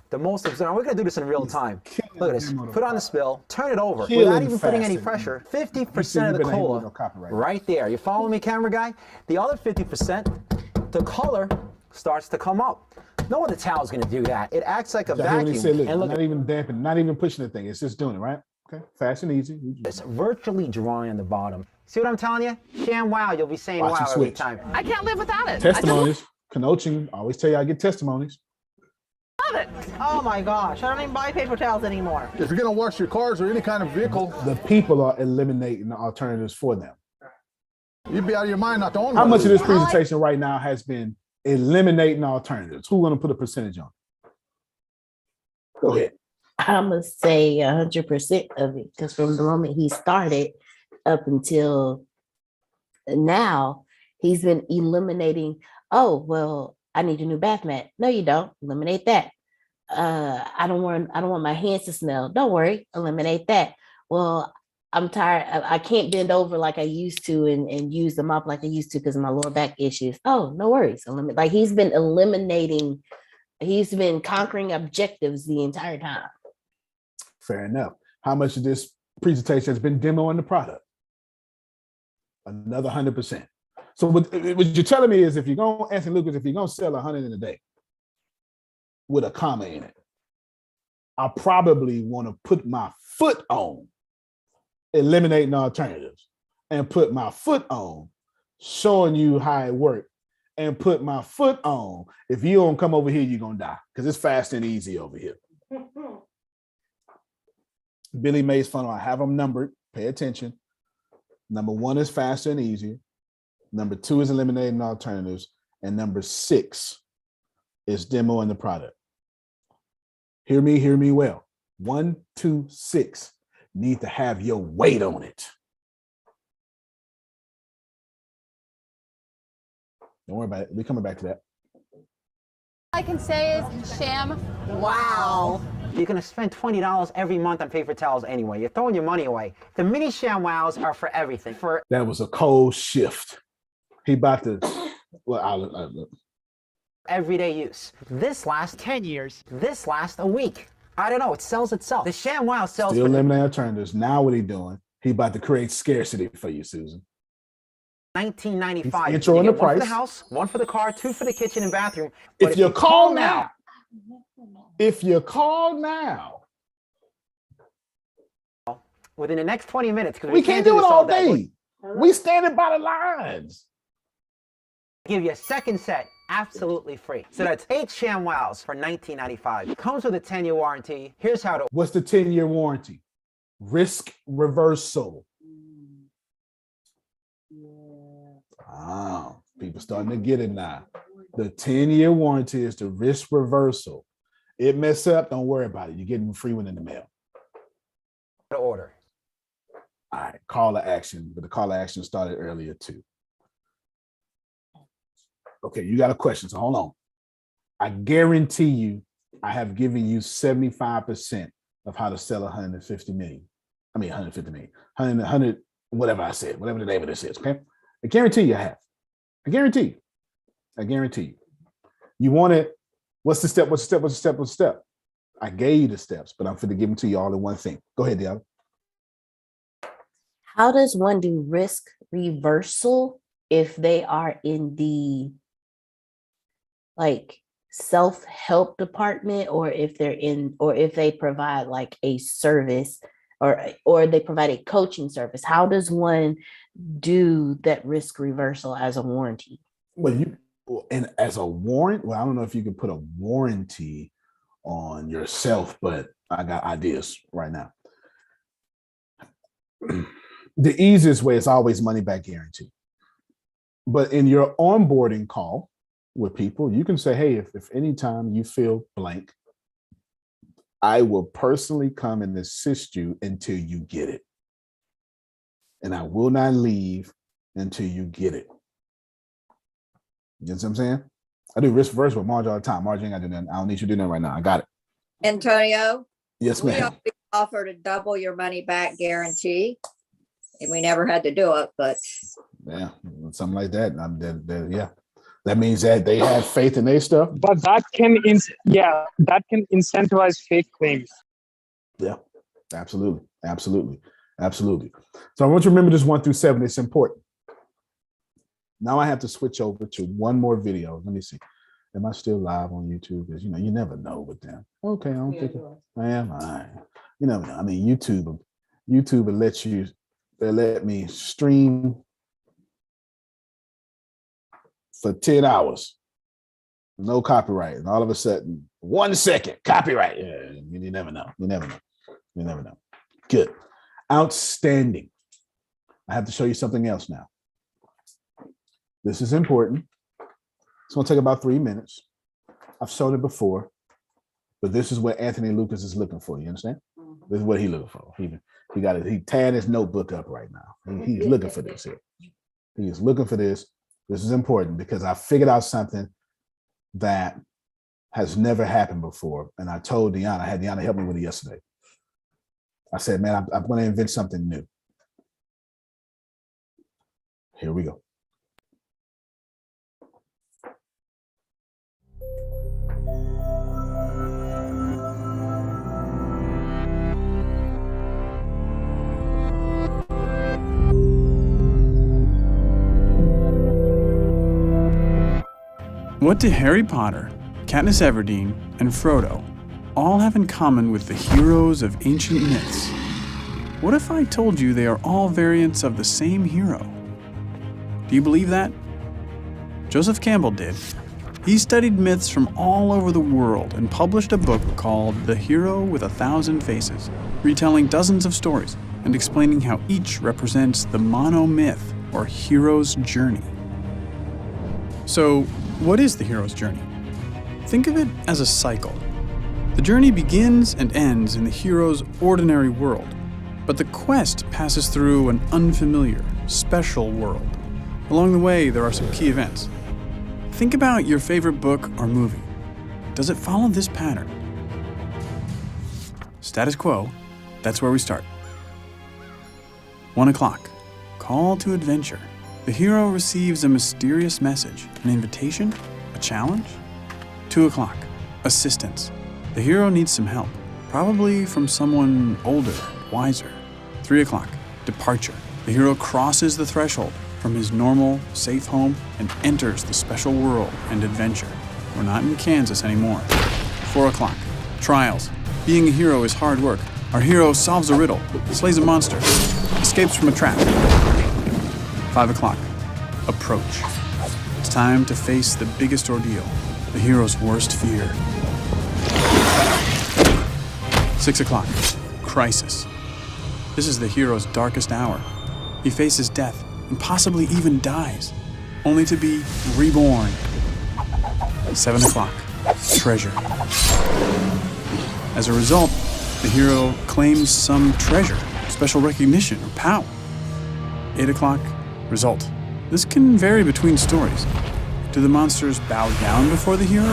The most observed. We're going to do this in real time. Look at this. Put on the spill. Turn it over without even putting any pressure. 50% of the cola right there. You follow me, camera guy? The other 50%, the color starts to come up. No other towel is going to do that. It acts like a vacuum. Said, look, not even damping, not even pushing the thing. It's just doing it, right? Okay, fast and easy. It's virtually dry on the bottom. See what I'm telling you? Sham wow, you'll be saying Watch wow it every switch. time. I can't live without it. Testimonies, coaching. I always tell you I get testimonies. I love it. Oh my gosh, I don't even buy paper towels anymore. If you're gonna wash your cars or any kind of vehicle, The people are eliminating the alternatives for them. you'd be out of your mind not to own How one much of these. this presentation right now has been eliminating alternatives? Who's going to put a percentage on? Go ahead. I'm gonna say 100% of it, because from the moment he started up until now, he's been eliminating. Oh, well, I need a new bath mat. No, you don't. Eliminate that. I don't want my hands to smell. Don't worry. Eliminate that. Well, I'm tired. I can't bend over like I used to and use the mop like I used to because of my lower back issues. Oh, no worries. Like he's been eliminating. He's been conquering objectives the entire time. Fair enough. How much of this presentation has been demoing the product? Another 100%. So what you're telling me is if you're going, Anthony Lucas, if you're going to sell 100 in a day with a comma in it, I probably want to put my foot on eliminating alternatives and put my foot on showing you how it works and put my foot on. If you don't come over here, you're going to die because it's fast and easy over here. Billy Mays funnel, I have them numbered. Pay attention. Number 1 is faster and easier. Number 2 is eliminating alternatives. And number 6 is demoing the product. Hear me well. 1, 2, 6 need to have your weight on it. Don't worry about it. We're coming back to that. All I can say is, Sham, wow. You're gonna spend $20 every month on paper towels anyway. You're throwing your money away. The mini Sham wows are for everything. For That was a cold shift. He about to, well, I'll everyday use. This lasts 10 years. This lasts a week. I don't know. It sells itself. The Sham wow sells still for eliminating alternatives. Now what he doing? He about to create scarcity for you, Susan. $19.95. He's introing the One for the price. house, 1 for the car, 2 for the kitchen and bathroom. If you call now, within the next 20 minutes, because we can't do it all day. We standing by the lines. Give you a second set absolutely free. So that's 8 Sham wows for $19.95. Comes with a 10-year warranty. Here's how to. What's the 10-year warranty? Risk reversal. Oh, people starting to get it now. The 10-year warranty is the risk reversal. It mess up, don't worry about it. You're getting a free one in the mail. Order. All right, call to action, but the call to action started earlier too. Okay, you got a question, so hold on. I guarantee you, I have given you 75% of how to sell 150 million. I mean, 150 million, 100, whatever I said, whatever the name of this is, okay? I guarantee you I have. I guarantee you. I guarantee you. You want it, what's the step, what's the step, what's the step, what's the step? I gave you the steps, but I'm going to give them to you all in one thing. Go ahead, Diana. How does one do risk reversal if they are in the like self-help department, or if they're in, or if they provide like a service or they provide a coaching service? How does one do that risk reversal as a warranty? Well, and as a warrant, well, I don't know if you can put a warranty on yourself, but I got ideas right now. The easiest way is always money back guarantee. But in your onboarding call with people, you can say, hey, if anytime you feel blank, I will personally come and assist you until you get it. And I will not leave until you get it. You know what I'm saying? I do risk reversal with Marge all the time. Marge ain't got to do nothing. I don't need you to do nothing right now. I got it. Antonio? Yes, We ma'am. always offered a double your money back guarantee. And we never had to do it, but Yeah, something like that. Yeah, that means that they have faith in their stuff. But that can, that can incentivize fake claims. Yeah, absolutely. So I want you to remember this 1 through 7. It's important. Now I have to switch over to one more video. Let me see. Am I still live on YouTube? Because you never know with them. Okay, I don't think I am. All right. You never know. I mean, YouTube YouTube will let me stream for 10 hours. No copyright. And all of a sudden, 1 second, copyright. Yeah, you never know. You never know. You never know. Good. Outstanding. I have to show you something else now. This is important. It's going to take about 3 minutes. I've showed it before, but this is what Anthony Lucas is looking for. You understand? This is what he's looking for. He tied his notebook up right now. He's looking for this here. He is looking for this. This is important because I figured out something that has never happened before. And I told Deanna, I had Deanna help me with it yesterday. I said, man, I'm going to invent something new. Here we go. What do Harry Potter, Katniss Everdeen, and Frodo all have in common with the heroes of ancient myths? What if I told you they are all variants of the same hero? Do you believe that? Joseph Campbell did. He studied myths from all over the world and published a book called The Hero with a Thousand Faces, retelling dozens of stories and explaining how each represents the monomyth or hero's journey. So, what is the hero's journey? Think of it as a cycle. The journey begins and ends in the hero's ordinary world, but the quest passes through an unfamiliar, special world. Along the way, there are some key events. Think about your favorite book or movie. Does it follow this pattern? Status quo, that's where we start. 1 o'clock, call to adventure. The hero receives a mysterious message, an invitation, a challenge. 2 o'clock, assistance. The hero needs some help, probably from someone older, wiser. 3 o'clock, departure. The hero crosses the threshold from his normal, safe home and enters the special world and adventure. We're not in Kansas anymore. 4 o'clock, trials. Being a hero is hard work. Our hero solves a riddle, slays a monster, escapes from a trap. 5 o'clock, approach. It's time to face the biggest ordeal, the hero's worst fear. 6 o'clock, crisis. This is the hero's darkest hour. He faces death and possibly even dies, only to be reborn. 7 o'clock, treasure. As a result, the hero claims some treasure, special recognition, or power. 8 o'clock, result. This can vary between stories. Do the monsters bow down before the hero,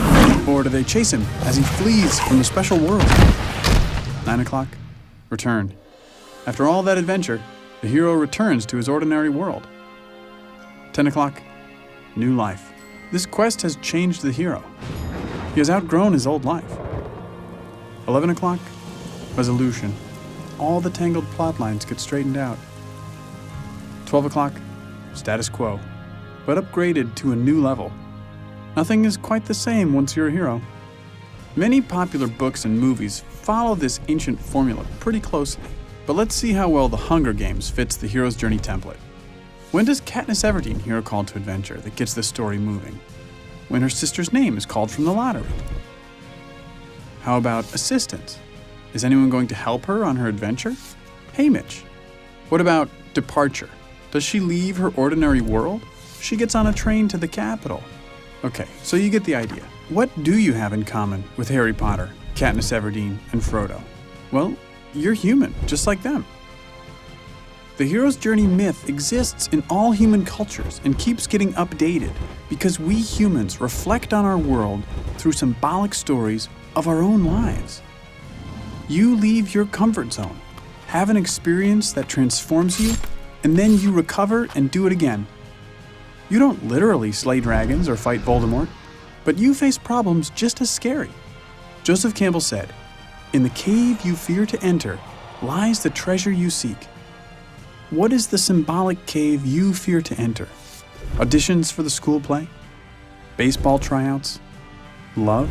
or do they chase him as he flees from the special world? 9 o'clock, return. After all that adventure, the hero returns to his ordinary world. 10 o'clock, new life. This quest has changed the hero. He has outgrown his old life. 11 o'clock, resolution. All the tangled plot lines get straightened out. 12 o'clock, status quo, but upgraded to a new level. Nothing is quite the same once you're a hero. Many popular books and movies follow this ancient formula pretty closely, but let's see how well The Hunger Games fits the hero's journey template. When does Katniss Everdeen hear a call to adventure that gets the story moving? When her sister's name is called from the lottery. How about assistance? Is anyone going to help her on her adventure? Hey, Mitch. What about departure? Does she leave her ordinary world? She gets on a train to the capital. Okay, so you get the idea. What do you have in common with Harry Potter, Katniss Everdeen, and Frodo? Well, you're human, just like them. The hero's journey myth exists in all human cultures and keeps getting updated because we humans reflect on our world through symbolic stories of our own lives. You leave your comfort zone, have an experience that transforms you, and then you recover and do it again. You don't literally slay dragons or fight Voldemort, but you face problems just as scary. Joseph Campbell said, "In the cave you fear to enter lies the treasure you seek." What is the symbolic cave you fear to enter? Auditions for the school play? Baseball tryouts? Love?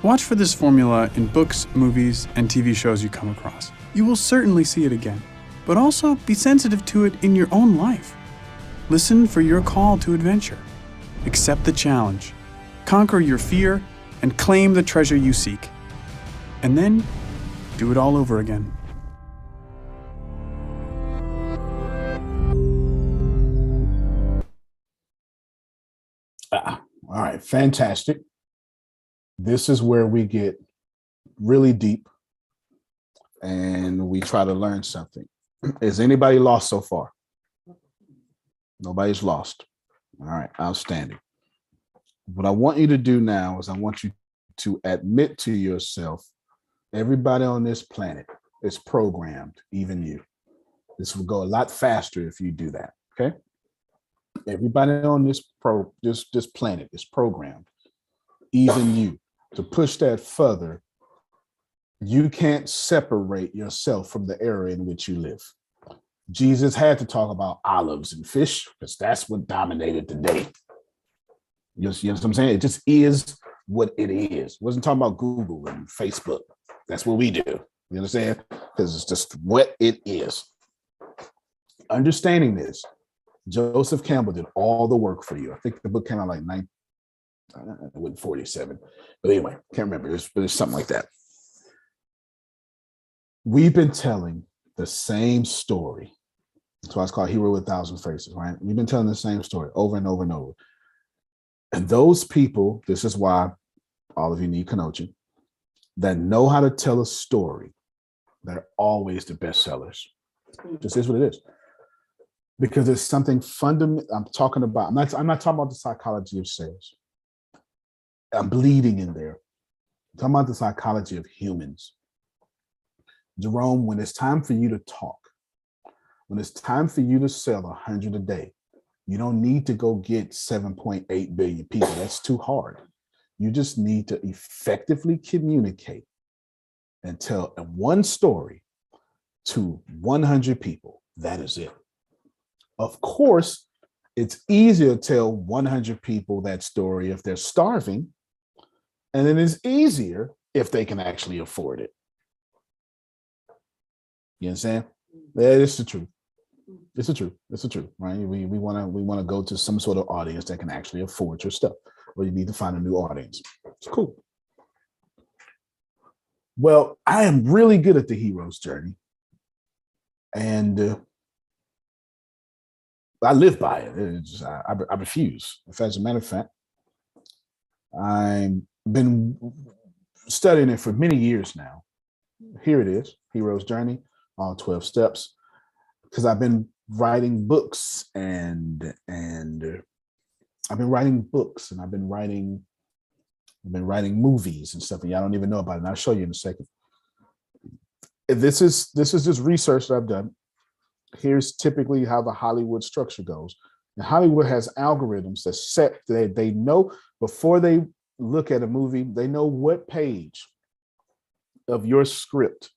Watch for this formula in books, movies, and TV shows you come across. you will certainly see it again, but also be sensitive to it in your own life. Listen for your call to adventure. Accept the challenge. Conquer your fear and claim the treasure you seek. And then do it all over again. All right, fantastic. This is where we get really deep and we try to learn something. Is anybody lost so far? Nobody's lost. All right, outstanding. What I want you to do now is I want you to admit to yourself, everybody on this planet is programmed, even you. This will go a lot faster if you do that, okay? Everybody on this planet is programmed, even you. To push that further, you can't separate yourself from the era in which you live. Jesus had to talk about olives and fish because that's what dominated the day. You know what I'm saying? It just is what it is. Wasn't talking about Google and Facebook. That's what we do. You understand? Because it's just what it is. Understanding this, Joseph Campbell did all the work for you. I think the book came out like 47. But anyway, can't remember. It's something like that. We've been telling the same story. That's why it's called Hero with a Thousand Faces, right? We've been telling the same story over and over and over. And those people, this is why all of you need coaching, that know how to tell a story, they're always the best sellers. Just is what it is. Because it's something fundamental. I'm talking about, I'm not talking about the psychology of sales. I'm bleeding in there. I'm talking about the psychology of humans. Jerome, when it's time for you to talk, when it's time for you to sell 100 a day, you don't need to go get 7.8 billion people. That's too hard. You just need to effectively communicate and tell one story to 100 people. That is it. Of course, it's easier to tell 100 people that story if they're starving, and it is easier if they can actually afford it. You understand? That is the truth. It's the truth. It's the truth, right? We want to go to some sort of audience that can actually afford your stuff, or you need to find a new audience. It's cool. Well, I am really good at the hero's journey, and I live by it. I refuse. As a matter of fact, I've been studying it for many years now. Here it is, Hero's Journey, all 12 steps, because I've been writing books and I've been writing books and I've been writing movies and stuff, and y'all don't even know about it. And I'll show you in a second. This is just research that I've done. Here's typically how the Hollywood structure goes. And Hollywood has algorithms that set, they know before they look at a movie, they know what page of your script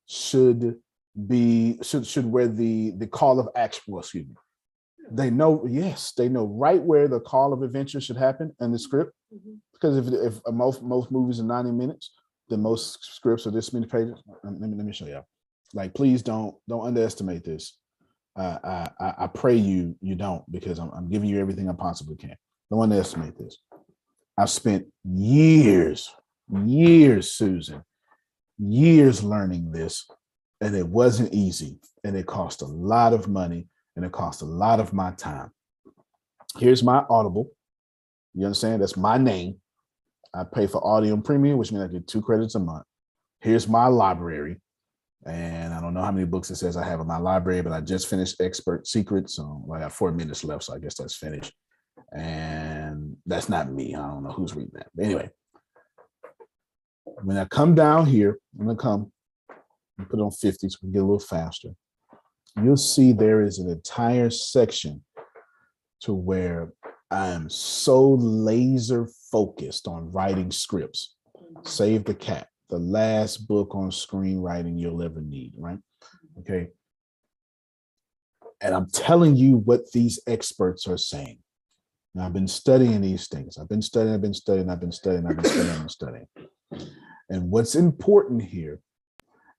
should where the call of action, well, excuse me. They know, yes, they know right where the call of adventure should happen in the script. Because if most movies are 90 minutes, then most scripts are this many pages. Let me show you. Like, please don't underestimate this. I pray you don't, because I'm giving you everything I possibly can. Don't underestimate this. I've spent years, Susan, years learning this, and it wasn't easy, and it cost a lot of money, and it cost a lot of my time. Here's my Audible. You understand? That's my name. I pay for Audio Premium, which means I get 2 credits a month. Here's my library. And I don't know how many books it says I have in my library, but I just finished Expert Secrets. So I got 4 minutes left, so I guess that's finished. And that's not me. I don't know who's reading that. But anyway, when I come down here, I'm going to come and put it on 50 so we can get a little faster. You'll see there is an entire section to where I am so laser focused on writing scripts. Save the Cat, the last book on screenwriting you'll ever need, right? Okay. And I'm telling you what these experts are saying. Now, I've been studying these things. I've been studying. And what's important here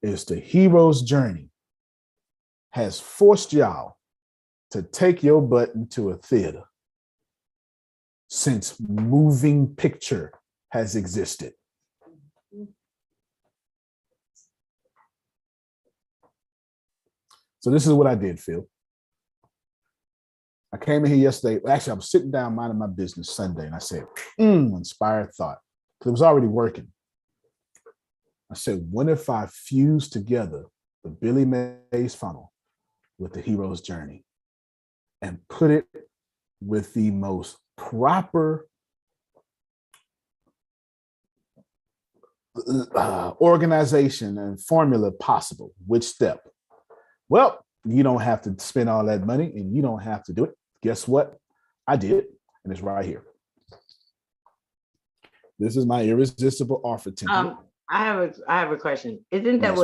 is the hero's journey has forced y'all to take your butt into a theater since moving picture has existed. So this is what I did, Phil. I came in here yesterday. Actually, I was sitting down minding my business Sunday, and I said, inspired thought, because it was already working. I said, what if I fuse together the Billy Mays funnel with the hero's journey and put it with the most proper organization and formula possible? Which step? Well, you don't have to spend all that money and you don't have to do it. Guess what? I did, and it's right here. This is my irresistible offer template. I have a question. Isn't that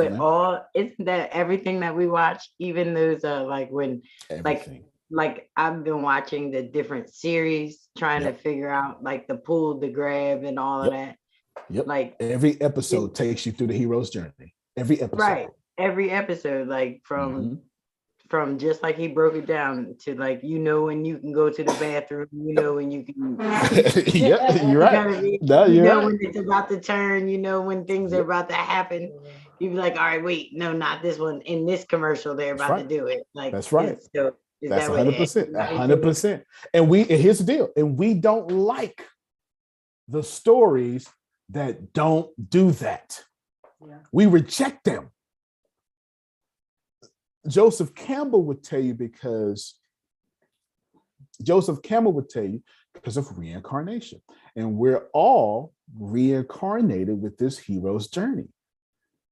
isn't that everything that we watch? Even those like when everything. like I've been watching the different series trying to figure out like the pull, the grab, and all of that. Yep. Like every episode takes you through the hero's journey. Every episode. Right. Every episode, like from just like he broke it down to like, when you can go to the bathroom, when you can. Yeah, you're right. When it's about to turn, when things are about to happen. You be like, all right, wait, no, not this one. In this commercial, they're about to do it. Like that's right. So that's 100%. 100%. And here's the deal. And we don't like the stories that don't do that. Yeah. We reject them. Joseph Campbell would tell you because of reincarnation. And we're all reincarnated with this hero's journey.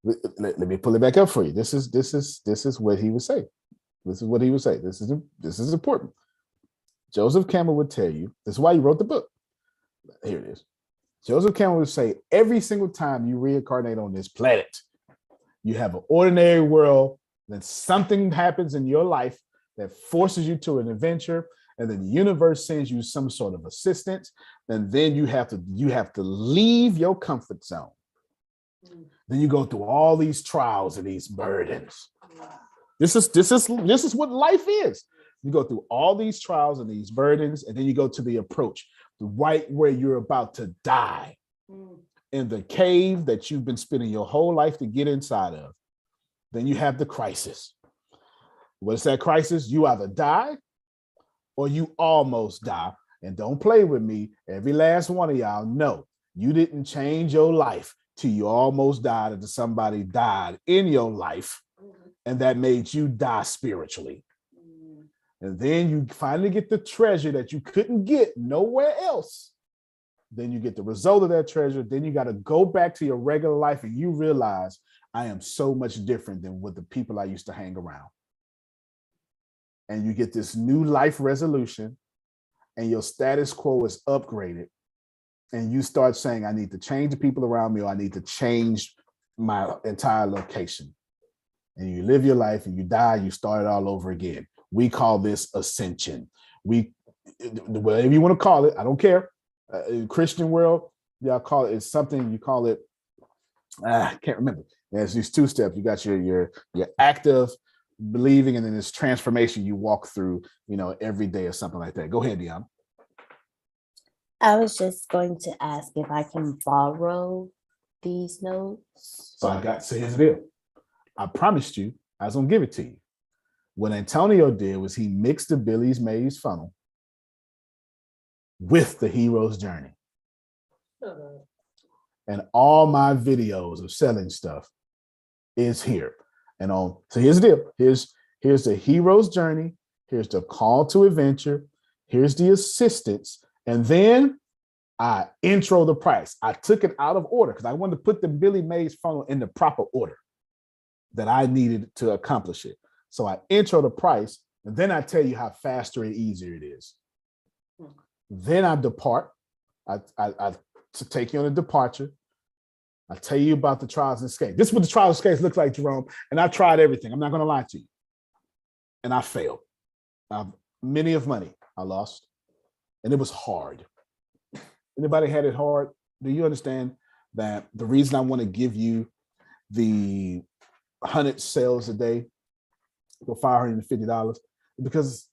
Let me pull it back up for you. This is what he would say. This is what he would say. This is important. Joseph Campbell would tell you, this is why he wrote the book. Here it is. Joseph Campbell would say, every single time you reincarnate on this planet, you have an ordinary world, then something happens in your life that forces you to an adventure, and then the universe sends you some sort of assistance, and then you have to leave your comfort zone. Then you go through all these trials and these burdens. This is what life is. You go through all these trials and these burdens, and then you go to the approach, right where you're about to die, in the cave that you've been spending your whole life to get inside of. Then you have the crisis. What's that crisis? You either die or you almost die. And don't play with me. Every last one of y'all know you didn't change your life till you almost died, or somebody died in your life, and that made you die spiritually. And then you finally get the treasure that you couldn't get nowhere else. Then you get the result of that treasure. Then you got to go back to your regular life, and you realize, I am so much different than with the people I used to hang around. And you get this new life resolution, and your status quo is upgraded. And you start saying, I need to change the people around me, or I need to change my entire location. And you live your life and you die, you start it all over again. We call this ascension. Whatever you want to call it, I don't care. In Christian world, y'all call it, it's something, you call it, I can't remember. There's these two steps. You got your active believing, and then this transformation you walk through, every day or something like that. Go ahead, Deanna. I was just going to ask if I can borrow these notes. So here's the deal. I promised you I was gonna give it to you. What Antonio did was he mixed the Billy Mays funnel with the hero's journey. And all my videos of selling stuff is here. So here's the deal. Here's the hero's journey. Here's the call to adventure. Here's the assistance. And then I intro the price. I took it out of order because I wanted to put the Billy Mays funnel in the proper order that I needed to accomplish it. So I intro the price, and then I tell you how faster and easier it is. Then I depart. I take you on a departure. I tell you about the trials and escapes. This is what the trials and escapes look like, Jerome. And I tried everything. I'm not going to lie to you. And I failed. Many of money I lost. And it was hard. Anybody had it hard? Do you understand that the reason I want to give you the 100 sales a day for $550 because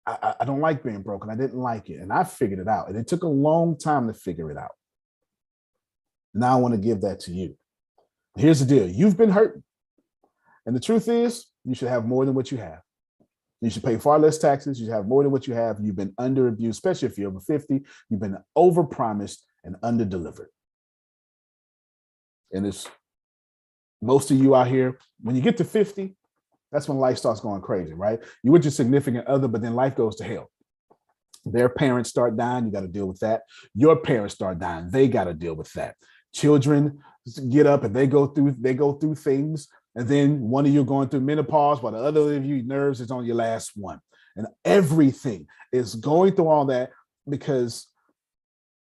I don't like being broke, and I didn't like it. And I figured it out. And it took a long time to figure it out. Now I want to give that to you. Here's the deal. You've been hurting. And the truth is, you should have more than what you have. You should pay far less taxes. You should have more than what you have. You've been under abused, especially if you're over 50. You've been over promised and under delivered. And it's most of you out here, when you get to 50, that's when life starts going crazy, right? You with your significant other, but then life goes to hell. Their parents start dying, you got to deal with that. Your parents start dying, they got to deal with that. Children get up and they go through things, and then one of you going through menopause while the other of you nerves is on your last one. And everything is going through all that because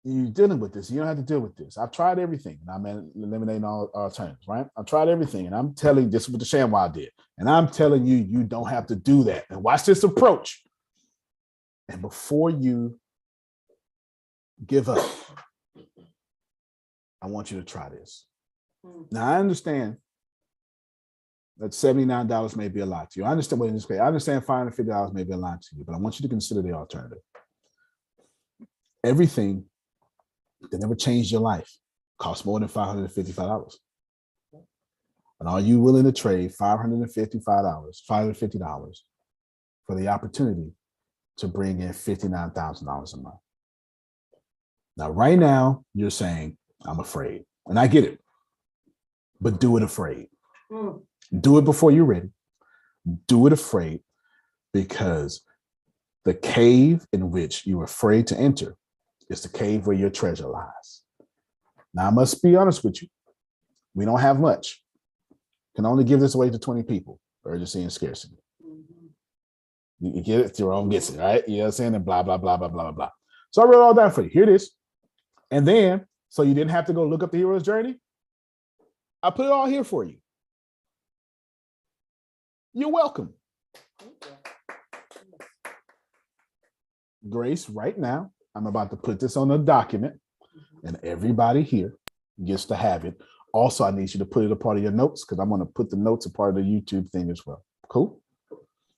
you're dealing with this. You don't have to deal with this. I've tried everything, and I'm eliminating all alternatives, right? I've tried everything, and I'm telling you, this is what the ShamWow did. And I'm telling you, you don't have to do that. And watch this approach. And before you give up, I want you to try this. Now, I understand that $79 may be a lot to you. I understand what this pay. I understand $550 may be a lot to you, but I want you to consider the alternative. Everything that never changed your life costs more than $555. And are you willing to trade $550 for the opportunity to bring in $59,000 a month? Now, right now, you're saying, I'm afraid. And I get it. But do it afraid. Do it before you're ready. Do it afraid, because the cave in which you're afraid to enter is the cave where your treasure lies. Now, I must be honest with you. We don't have much. Can only give this away to 20 people. Urgency and scarcity. You get it? Jerome gets it, right? You know what I'm saying? And blah, blah, blah, blah, blah, blah. So I wrote it all down for you. Here it is. And then, so you didn't have to go look up the hero's journey, I put it all here for you. You're welcome. Grace, right now, I'm about to put this on a document, and everybody here gets to have it. Also, I need you to put it a part of your notes, because I'm going to put the notes a part of the YouTube thing as well. Cool?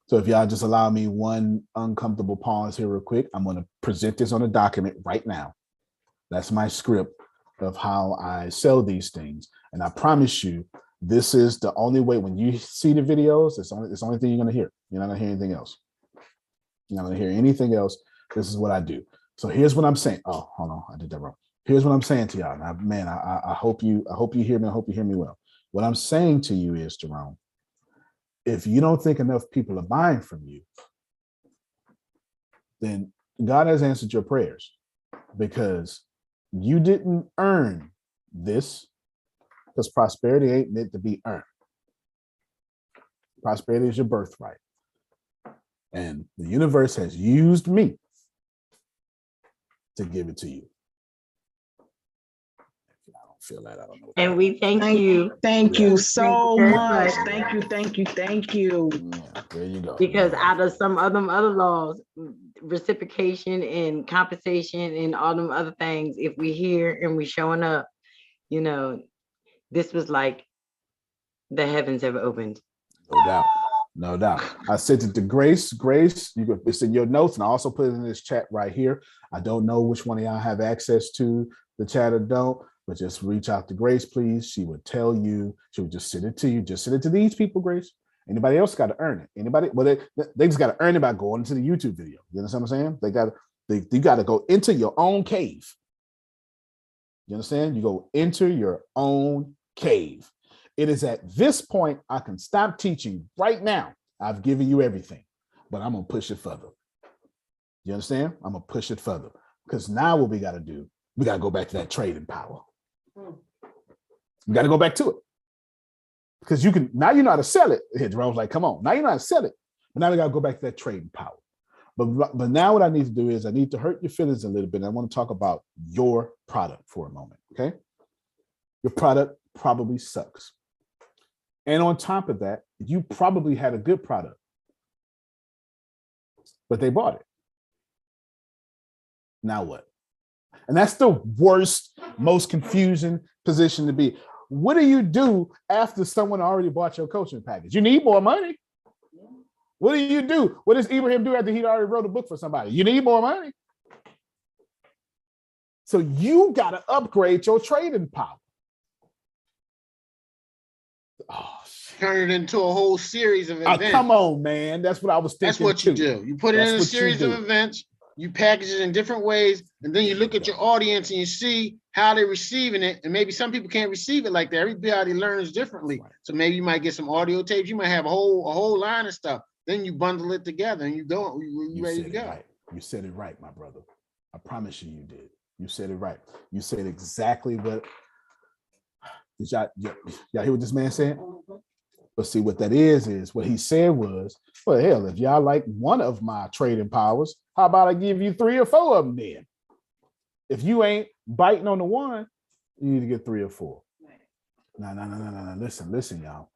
So if y'all just allow me one uncomfortable pause here real quick, I'm going to present this on a document right now. That's my script of how I sell these things. And I promise you, this is the only way. When you see the videos, it's the only thing you're going to hear. You're not going to hear anything else. You're not going to hear anything else. This is what I do. So here's what I'm saying. Oh, hold on. I did that wrong. Here's what I'm saying to y'all. Now, man, I hope you hear me. I hope you hear me well. What I'm saying to you is, Jerome, if you don't think enough people are buying from you, then God has answered your prayers, because you didn't earn this, because prosperity ain't meant to be earned. Prosperity is your birthright. And the universe has used me to give it to you. I don't feel that. I don't know. And we thank you. Thank you so much. Thank you. Thank you. Yeah, there you go. Because out of some of them other laws, reciprocation and compensation and all them other things, if we here and we showing up, you know, this was like the heavens have opened. No doubt. No doubt. I sent it to Grace. Grace, it's in your notes, and I also put it in this chat right here. I don't know which one of y'all have access to the chat or don't, but just reach out to Grace, please. She would tell you. She would just send it to you. Just send it to these people, Grace. Anybody else got to earn it? Anybody? Well, they just got to earn it by going into the YouTube video. You understand what I'm saying? You got to go into your own cave. You understand? You go into your own cave. It is at this point I can stop teaching right now. I've given you everything, but I'm going to push it further. You understand? I'm going to push it further, because now what we got to do, we got to go back to that trading power. We got to go back to it, because now you know how to sell it. Jerome's like, come on. Now you know how to sell it, but now we got to go back to that trading power. But now what I need to do is I need to hurt your feelings a little bit. And I want to talk about your product for a moment, okay? Your product probably sucks. And on top of that, you probably had a good product, but they bought it. Now what? And that's the worst, most confusing position to be. what do you do after someone already bought your coaching package? You need more money. What do you do? What does Ibrahim do after he already wrote a book for somebody? You need more money. So you got to upgrade your trading power. Oh, turn it into a whole series of events. Come on, man. That's what I was thinking. That's what you do. You put it in a series of events, you package it in different ways, and then you look at your audience and you see how they're receiving it. And maybe some people can't receive it like that. Everybody learns differently. So maybe you might get some audio tapes. You might have a whole line of stuff. Then you bundle it together and you ready to go. Right. You said it right, my brother. I promise you did. You said it right. You said exactly what. Did y'all hear what this man said? But see, what that is what he said was, well, hell, if y'all like one of my trading powers, how about I give you 3 or 4 of them then? If you ain't biting on the one, you need to get 3 or 4. No. Listen, y'all.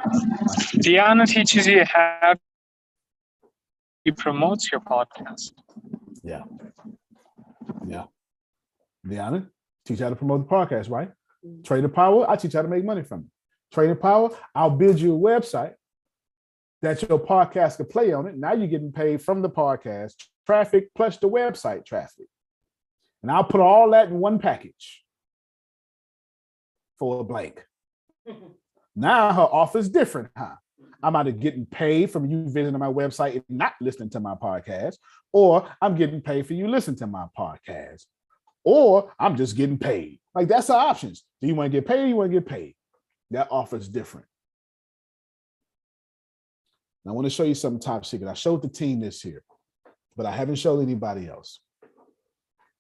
Diana teaches you how he promotes your podcast. Yeah. Diana, teach you how to promote the podcast, right? Trading power, I teach you how to make money from it. Trading power, I'll build you a website that your podcast can play on it. Now you're getting paid from the podcast traffic plus the website traffic. And I'll put all that in one package for a blank. Now her offer is different, huh? I'm either getting paid from you visiting my website and not listening to my podcast, or I'm getting paid for you listening to my podcast, or I'm just getting paid. Like, that's the options. Do you want to get paid or you want to get paid? That offer is different. Now, I want to show you something top secret. I showed the team this here, but I haven't showed anybody else.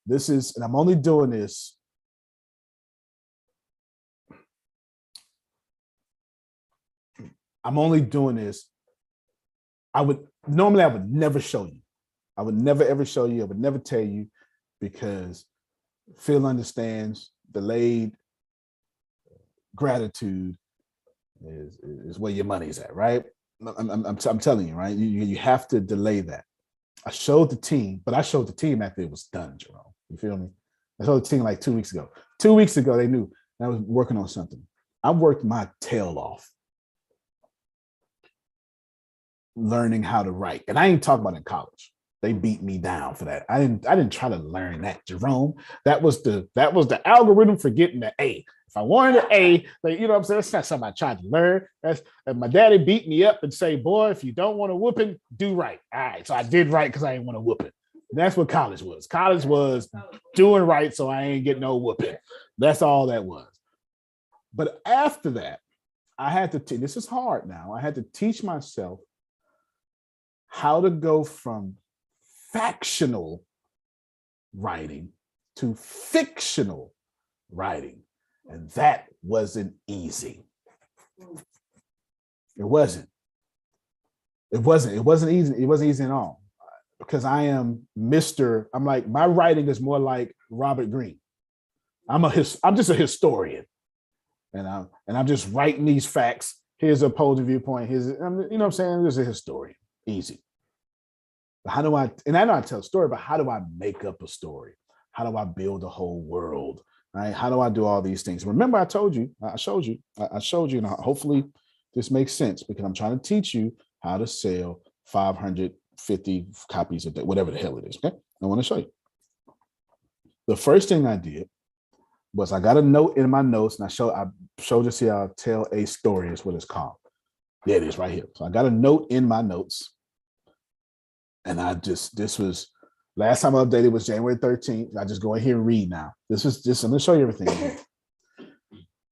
This is, and I'm only doing this. I'm only doing this. I would never show you. I would never ever show you. I would never tell you, because Phil understands delayed gratitude is where your money's at, right? I'm telling you, right? You have to delay that. I showed the team, but I showed the team after it was done, Jerome. You feel me? I showed the team like 2 weeks ago. 2 weeks ago, they knew I was working on something. I worked my tail off learning how to write. And I ain't talking about in college. They beat me down for that. I didn't try to learn that, Jerome. That was the algorithm for getting the A. If I wanted an A, like, you know what I'm saying? That's not something I tried to learn. And my daddy beat me up and say, boy, if you don't want a whooping, do right. All right. So I did right because I didn't want a whooping. That's what college was. College was doing right, so I ain't getting no whooping. That's all that was. But after that, I had to this is hard now. I had to teach myself how to go from factional writing to fictional writing. And that wasn't easy. It wasn't easy. It wasn't easy at all. Because I'm like, my writing is more like Robert Greene. I'm just a historian. And I'm just writing these facts. Here's a opposing viewpoint. You know what I'm saying? There's a historian. Easy. But I know how to tell a story, but how do I make up a story? How do I build a whole world? Right? How do I do all these things? Remember, I showed you, and hopefully this makes sense, because I'm trying to teach you how to sell 550 copies a day, whatever the hell it is. Okay. I want to show you. The first thing I did was I got a note in my notes, and I showed you, see, I'll tell a story is what it's called. There it is right here. So I got a note in my notes. And this was, last time I updated was January 13th. I just go in here and read now. I'm going to show you everything.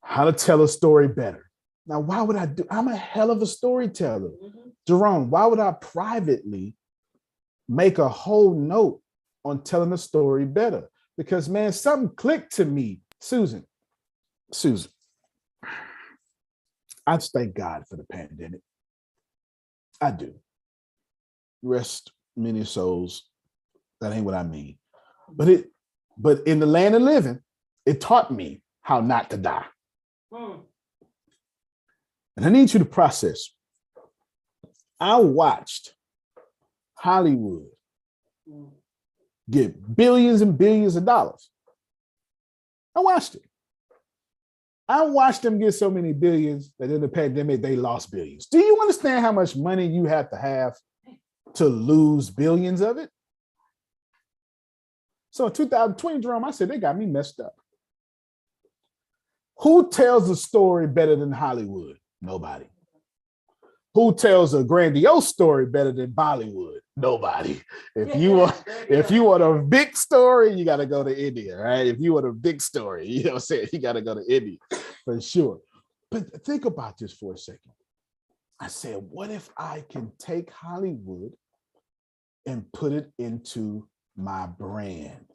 How to tell a story better. Now, why would I'm a hell of a storyteller. Jerome, why would I privately make a whole note on telling a story better? Because, man, something clicked to me. Susan, I just thank God for the pandemic. I do. Rest many souls. That ain't what I mean. But in the land of living, it taught me how not to die. And I need you to process. I watched Hollywood get billions and billions of dollars. I watched it. I watched them get so many billions that in the pandemic they lost billions. Do you understand how much money you have to lose billions of it? So in 2020, Jerome, I said, they got me messed up. Who tells a story better than Hollywood? Nobody. Who tells a grandiose story better than Bollywood? Nobody. If you want a big story, you got to go to India, right? If you want a big story, you know what I'm saying? You got to go to India for sure. But think about this for a second. I said, what if I can take Hollywood and put it into my brand?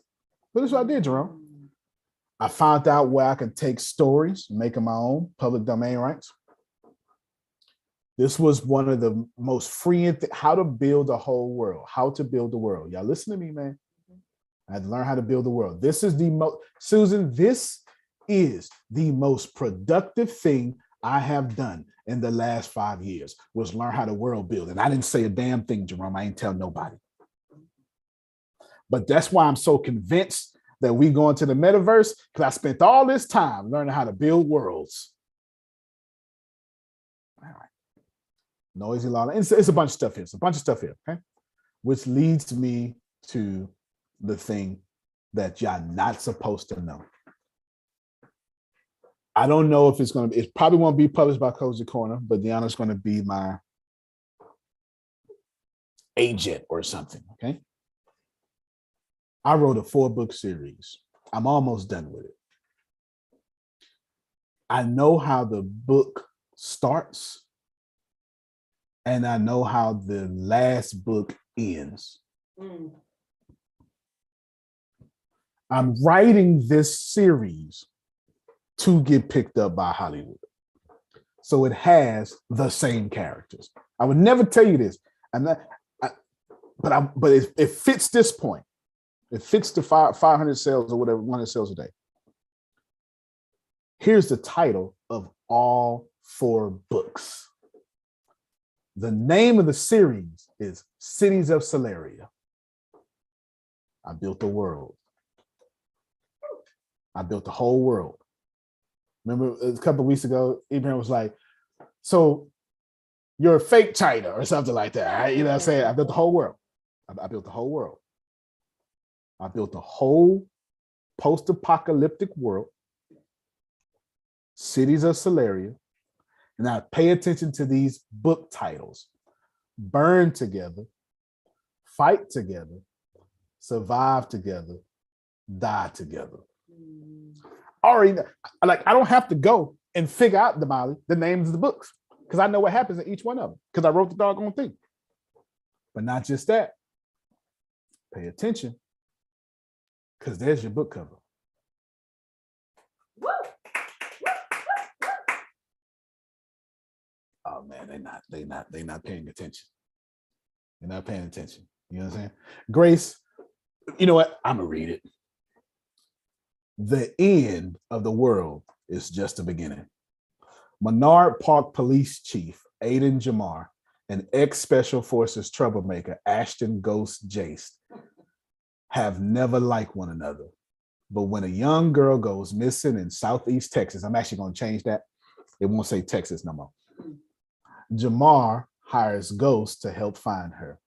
But that's what I did, Jerome. I found out where I can take stories, make them my own, public domain rights. This was one of the most free, how to build a whole world, how to build the world. Y'all listen to me, man. I had to learn how to build the world. This is the most, Susan, this is the most productive thing I have done in the last 5 years, was learn how to world build. And I didn't say a damn thing, Jerome. I ain't tell nobody. But that's why I'm so convinced that we go into the metaverse, because I spent all this time learning how to build worlds. All right. Noisy law. It's a bunch of stuff here. It's a bunch of stuff here, okay? Which leads me to the thing that y'all not supposed to know. I don't know if it's going to be, it probably won't be published by Cozy Corner, but Deanna's going to be my agent or something, okay? I wrote a 4-book series. I'm almost done with it. I know how the book starts, and I know how the last book ends. I'm writing this series to get picked up by Hollywood. So it has the same characters. I would never tell you this, but it fits this point. It fits the 500 sales or whatever, 100 sales a day. Here's the title of all 4 books. The name of the series is Cities of Celeria. I built the world. I built the whole world. Remember a couple of weeks ago, Ibrahim was like, so you're fake China or something like that, right? You know what I'm saying? I built the whole world. I built the whole world. I built a whole post-apocalyptic world, Cities of Celeria. And I pay attention to these book titles: Burn Together, Fight Together, Survive Together, Die Together. Already, like, I don't have to go and figure out the names of the books, because I know what happens in each one of them, because I wrote the doggone thing. But not just that. Pay attention, because there's your book cover. Oh man, they're not paying attention. They're not paying attention. You know what I'm saying? Grace, you know what? I'm gonna read it. The end of the world is just the beginning. Menard Park Police Chief Aiden Jamar and ex-Special Forces troublemaker Ashton Ghost Jace have never liked one another. But when a young girl goes missing in Southeast Texas, I'm actually going to change that. It won't say Texas no more. Jamar hires Ghost to help find her.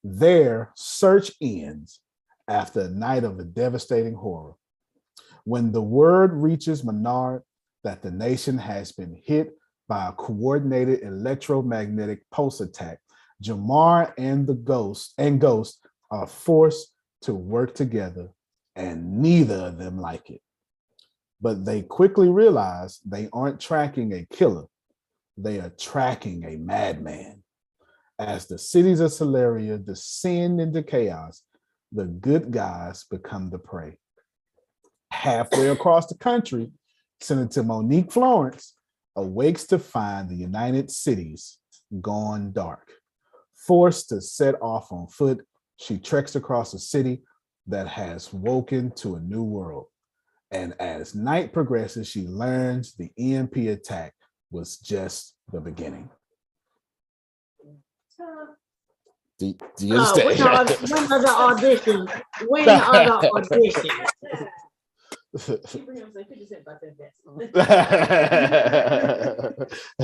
Their search ends after a night of a devastating horror. When the word reaches Menard that the nation has been hit by a coordinated electromagnetic pulse attack, Jamar and Ghost are forced to work together, and neither of them like it. But they quickly realize they aren't tracking a killer. They are tracking a madman. As the cities of Celeria descend into chaos, the good guys become the prey. Halfway across the country, Senator Monique Florence awakes to find the United Cities gone dark. Forced to set off on foot, she treks across a city that has woken to a new world. And as night progresses, she learns the EMP attack was just the beginning. Do you understand? When are the auditions? When are the auditions?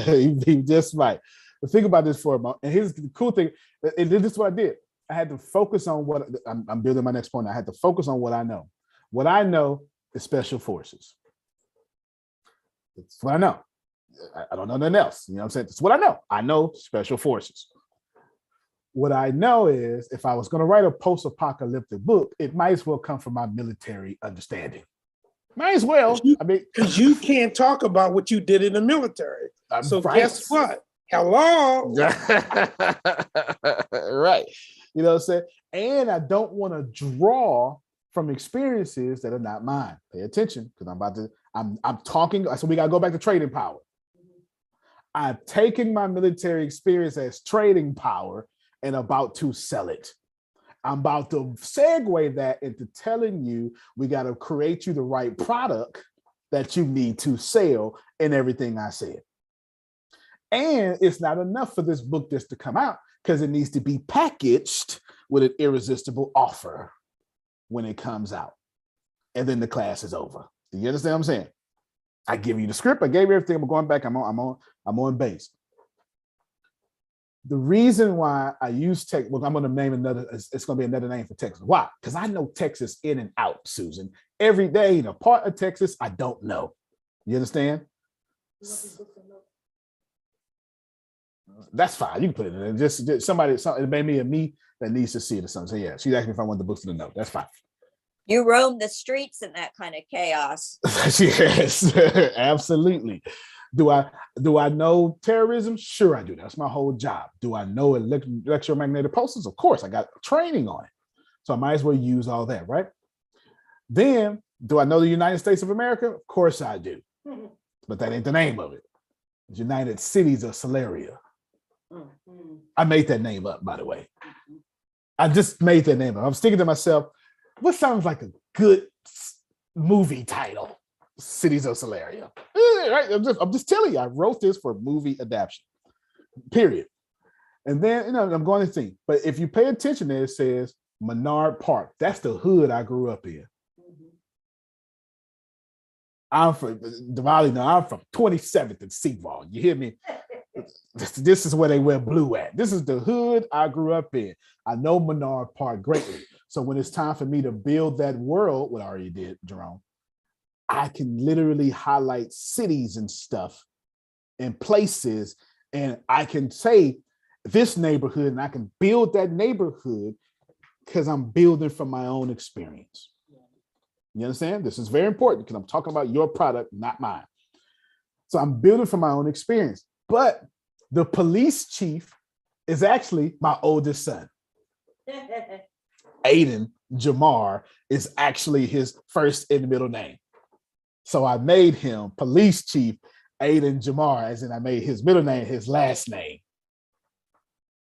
He just might. But think about this for a moment. And here's the cool thing. And this is what I did. I had to focus on what I'm building my next point. I had to focus on what I know. What I know is special forces. It's what I know. I don't know nothing else. You know what I'm saying? It's what I know. I know special forces. What I know is if I was going to write a post-apocalyptic book, it might as well come from my military understanding. Might as well. Because you can't talk about what you did in the military. So right. Guess what? Hello. Right. You know what I'm saying? And I don't want to draw from experiences that are not mine. Pay attention, because I'm talking. So we got to go back to trading power. I'm taking my military experience as trading power and about to sell it. I'm about to segue that into telling you we got to create you the right product that you need to sell in everything I said. And it's not enough for this book just to come out, because it needs to be packaged with an irresistible offer when it comes out. And then the class is over. Do you understand what I'm saying? I give you the script. I gave you everything. I'm going back. I'm on base. The reason why I use Texas, well, I'm going to name another, it's going to be another name for Texas. Why? Because I know Texas in and out, Susan. Every day in a part of Texas I don't know. You understand? That's fine. You can put it in. Just somebody, it may be a me that needs to see it or something. So yeah, she's asking if I want the books to the note. That's fine. You roam the streets in that kind of chaos. Yes, absolutely. Do I know terrorism? Sure I do. That's my whole job. Do I know electromagnetic pulses? Of course, I got training on it. So I might as well use all that, right? Then, do I know the United States of America? Of course I do. But that ain't the name of it. It's United Cities of Solaria. I made that name up, by the way. I just made that name up. I'm thinking to myself, what sounds like a good movie title? Cities of Solaria. Right? I'm just telling you, I wrote this for movie adaptation. Period. And then, I'm going to think. But if you pay attention there, it says Menard Park. That's the hood I grew up in. I'm from Diwali. No, I'm from 27th and Seawall. You hear me? This is where they wear blue at. This is the hood I grew up in. I know Menard Park greatly. So when it's time for me to build that world, what I already did, Jerome, I can literally highlight cities and stuff and places, and I can say this neighborhood, and I can build that neighborhood because I'm building from my own experience. You understand? This is very important because I'm talking about your product, not mine. So I'm building from my own experience. But the police chief is actually my oldest son. Aiden Jamar is actually his first and middle name. So I made him police chief Aiden Jamar, as in I made his middle name his last name.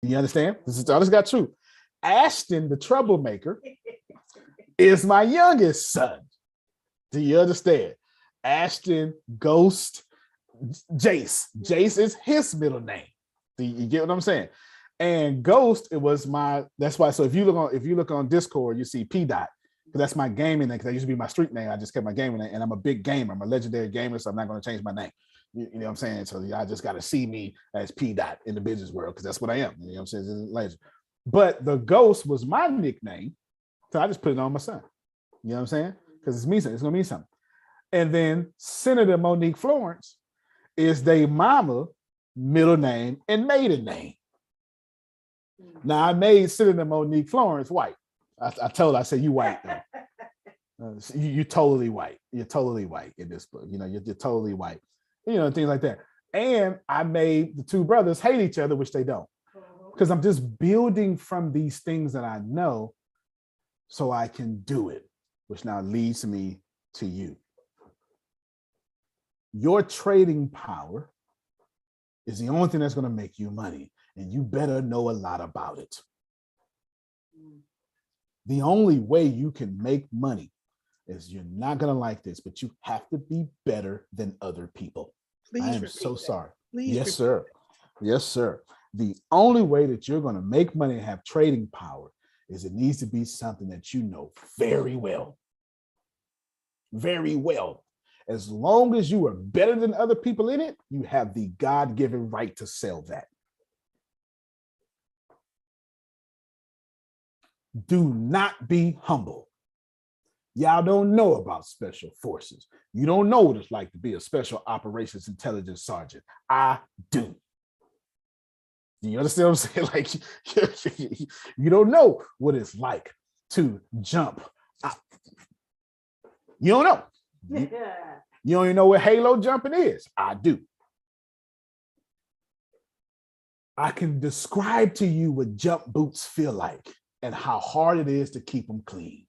You understand? This got true. Ashton, the troublemaker, is my youngest son. Do you understand? Ashton, Ghost, Jace. Jace is his middle name. Do you get what I'm saying? And Ghost, it was that's why. So if you look on Discord, you see P Dot. That's my gaming name, because that used to be my street name. I just kept my gaming name, and I'm a big gamer. I'm a legendary gamer, so I'm not going to change my name. You know what I'm saying? So I just got to see me as P Dot in the business world, because that's what I am. You know what I'm saying? It's legend. But the Ghost was my nickname, so I just put it on my son. You know what I'm saying? Because it's going to mean something. And then Senator Monique Florence is their mama middle name and maiden name. Now I made Senator Monique Florence white. I told her, I said, you white though. You're totally white. You're totally white in this book. You're totally white. Things like that. And I made the two brothers hate each other, which they don't. Because I'm just building from these things that I know so I can do it, which now leads me to you. Your trading power is the only thing that's going to make you money, and you better know a lot about it. The only way you can make money is, you're not going to like this, but you have to be better than other people. I am so sorry. Yes, sir. Yes, sir. The only way that you're going to make money and have trading power is it needs to be something that you know very well. very well. As long as you are better than other people in it, you have the God-given right to sell that. Do not be humble. Y'all don't know about special forces. You don't know what it's like to be a special operations intelligence sergeant. I do. Do you understand what I'm saying? Like, you don't know what it's like to jump out. You don't know. You don't even know what halo jumping is. I do. I can describe to you what jump boots feel like and how hard it is to keep them clean.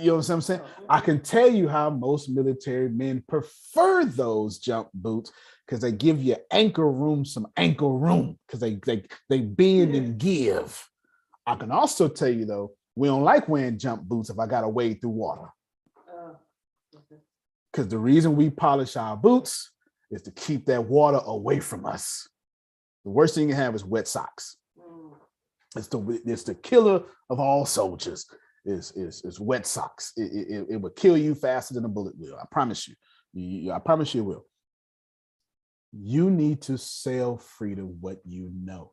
You know what I'm saying? I can tell you how most military men prefer those jump boots because they give you ankle room, some ankle room, because they bend and give. I can also tell you though, we don't like wearing jump boots if I gotta wade through water. Because the reason we polish our boots is to keep that water away from us. The worst thing you have is wet socks. It's the killer of all soldiers. Is wet socks. It will kill you faster than a bullet will. I promise you. I promise you it will. You need to sell freedom what you know.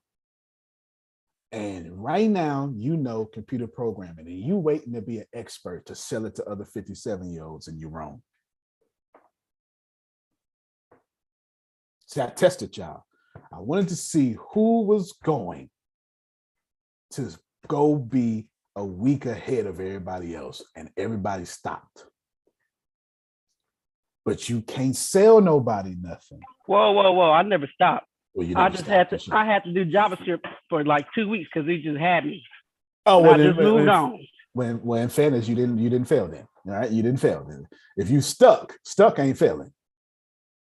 And right now, you know computer programming, and you waiting to be an expert to sell it to other 57-year-olds, and you're wrong. See, I tested y'all. I wanted to see who was going to go be a week ahead of everybody else, and everybody stopped. But you can't sell nobody nothing. Whoa. I never stopped. Well, I had to do JavaScript for like 2 weeks because he just had me. Oh, well, I just moved on. When in fairness, you didn't fail then. All right, you didn't fail then. If you stuck ain't failing.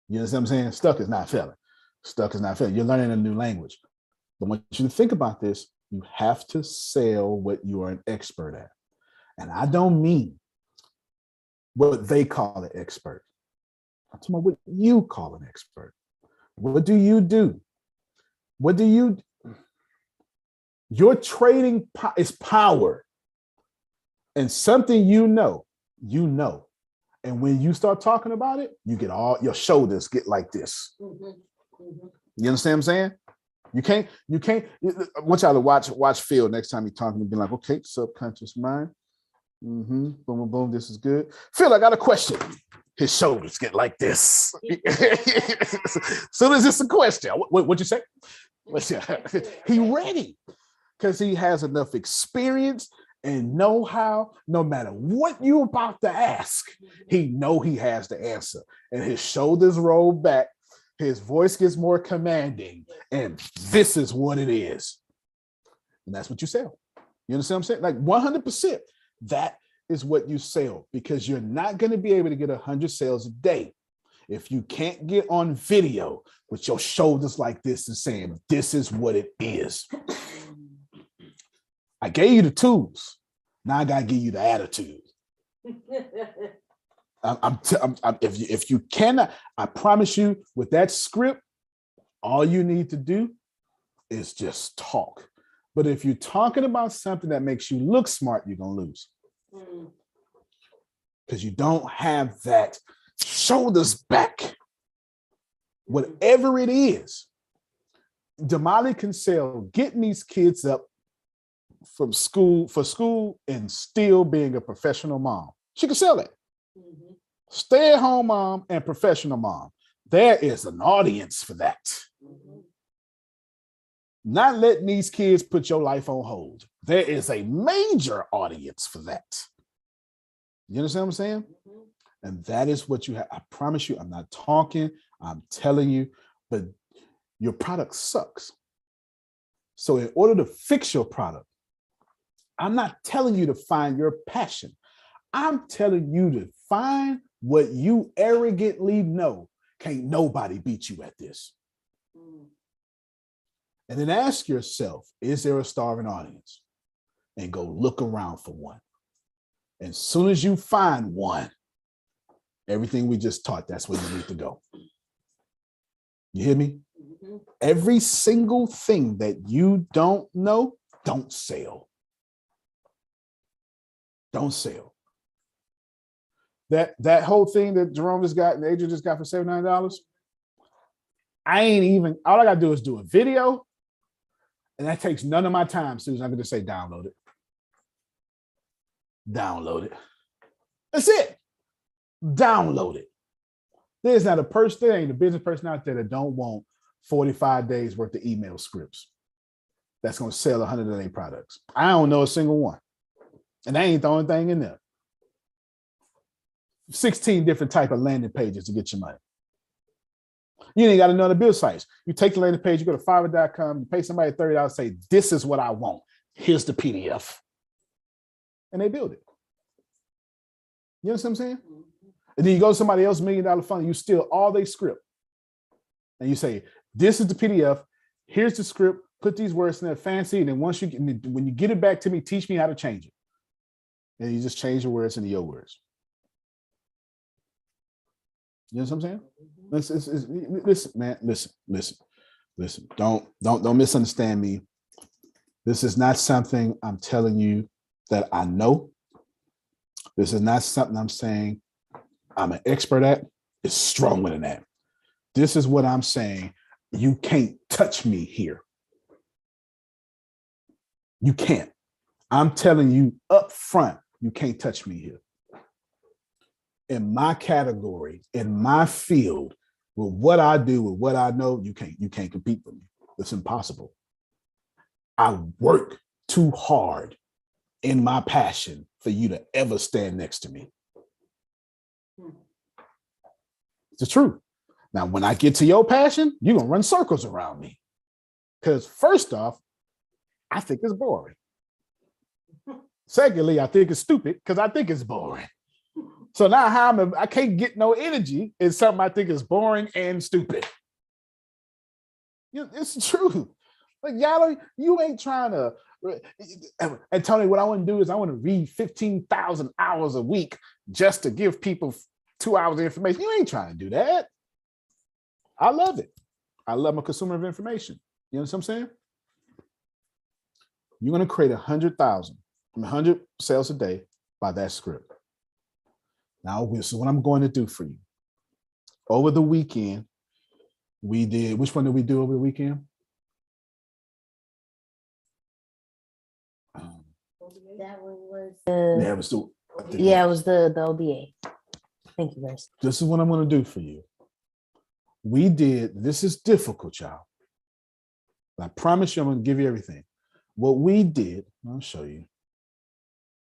You know what I'm saying? Stuck is not failing. Stuck is not failing. You're learning a new language. But I want you to think about this. You have to sell what you are an expert at. And I don't mean what they call an expert. I'm talking about what you call an expert. What do you do? Your trading is power. And something you know. And when you start talking about it, you get all your shoulders get like this. You understand what I'm saying? You can't I want y'all to watch Phil next time you're talking and be like, okay, subconscious mind. Boom, boom, boom. This is good. Phil, I got a question. His shoulders get like this. Soon as it's a question, what'd you say? He ready because he has enough experience and know-how. No matter what you about to ask, he know he has the answer. And his shoulders roll back. His voice gets more commanding, and this is what it is. And that's what you sell. You understand what I'm saying? Like 100%. That is what you sell, because you're not going to be able to get 100 sales a day if you can't get on video with your shoulders like this and saying, this is what it is. I gave you the tools. Now I got to give you the attitude. If you cannot, I promise you, with that script, all you need to do is just talk. But if you're talking about something that makes you look smart, you're gonna lose, because you don't have that shoulders back. Whatever it is, Damali can sell getting these kids up for school and still being a professional mom. She can sell that. Stay-at-home mom and professional mom. There is an audience for that. Not letting these kids put your life on hold. There is a major audience for that. You understand what I'm saying? And that is what you have. I promise you, I'm not talking, I'm telling you, but your product sucks. So in order to fix your product, I'm not telling you to find your passion. I'm telling you to find what you arrogantly know. Can't nobody beat you at this. And then ask yourself, is there a starving audience? And go look around for one. And as soon as you find one, everything we just taught, that's where you need to go. You hear me? Every single thing that you don't know, don't sell. Don't sell. That whole thing that Jerome just got and Adrian just got for $79, I ain't even, all I gotta do is do a video, and that takes none of my time, Susan. I'm gonna say download it. Download it. That's it. Download it. There's not a person, there ain't a business person out there that don't want 45 days worth of email scripts that's gonna sell 108 products. I don't know a single one. And that ain't the only thing in there. 16 different type of landing pages to get your money. You ain't got to know the build sites. You take the landing page, you go to Fiverr.com, you pay somebody $30, say, this is what I want. Here's the PDF. And they build it. You understand what I'm saying? And then you go to somebody else's $1 million fund, you steal all their script. And you say, this is the PDF, here's the script, put these words in there fancy, and then when you get it back to me, teach me how to change it. And you just change the words into your words. You know what I'm saying? Listen, man, listen. Don't misunderstand me. This is not something I'm telling you that I know. This is not something I'm saying I'm an expert at. It's stronger than that. This is what I'm saying. You can't touch me here. You can't. I'm telling you up front, you can't touch me here. In my category, in my field, with what I do, with what I know, you can't compete with me. It's impossible. I work too hard in my passion for you to ever stand next to me. It's the truth. Now, when I get to your passion, you're gonna run circles around me. Because first off, I think it's boring. Secondly, I think it's stupid because I think it's boring. So now I can't get no energy in something I think is boring and stupid. It's true. Like you ain't trying to. And Tony, what I want to do is I want to read 15,000 hours a week just to give people 2 hours of information. You ain't trying to do that. I love it. I love my consumer of information. You know what I'm saying? You're going to create 100 sales a day by that script. Now, this is what I'm going to do for you. Over the weekend, we did, which one did we do over the weekend? That one was it was the OBA. Thank you, guys. This is what I'm going to do for you. We did, this is difficult, y'all. I promise you I'm going to give you everything. What we did, I'll show you.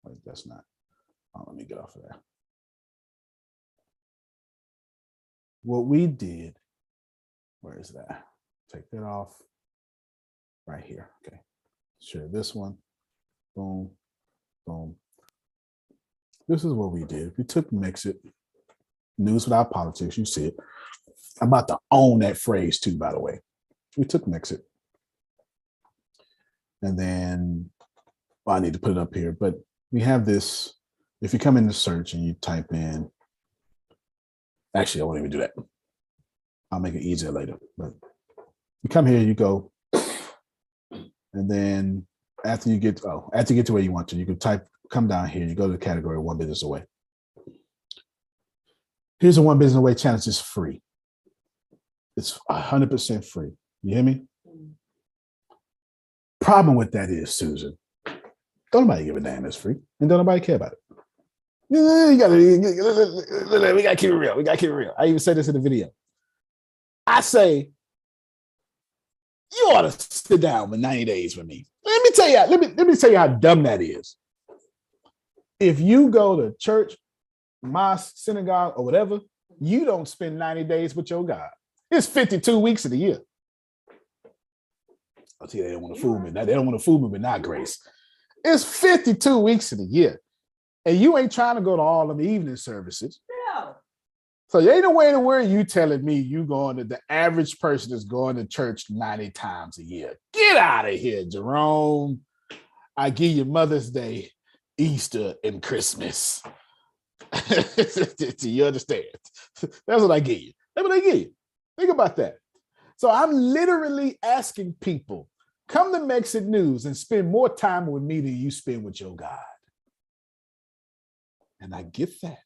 Wait, that's not. Oh, let me get off of that. What we did, where is that? Take that off. Right here. Okay. Share this one. Boom. Boom. This is what we did. We took Mix It. News Without Politics. You see it. I'm about to own that phrase too, by the way. We took Mix It. And then, well, I need to put it up here, but we have this. If you come into search and you type in, actually, I won't even do that. I'll make it easier later. But you come here, you go, and then after you get to where you want to, you can come down here, you go to the category One Business Away. Here's a One Business Away challenge. It's free. It's 100% free. You hear me? Problem with that is, Susan, don't nobody give a damn it's free, and don't nobody care about it. We gotta keep it real. We gotta keep it real. I even said this in the video. I say, you ought to sit down with 90 days with me. Let me tell you how dumb that is. If you go to church, mosque, synagogue, or whatever, you don't spend 90 days with your God. It's 52 weeks of the year. I'll tell you, they don't want to fool me. They don't want to fool me with not grace. It's 52 weeks of the year. And you ain't trying to go to all them evening services. No. So there ain't no way in the world you telling me you going to, the average person is going to church 90 times a year. Get out of here, Jerome. I give you Mother's Day, Easter, and Christmas. You understand? That's what I give you. That's what I give you. Think about that. So I'm literally asking people, come to Mexit News and spend more time with me than you spend with your God. And I get that.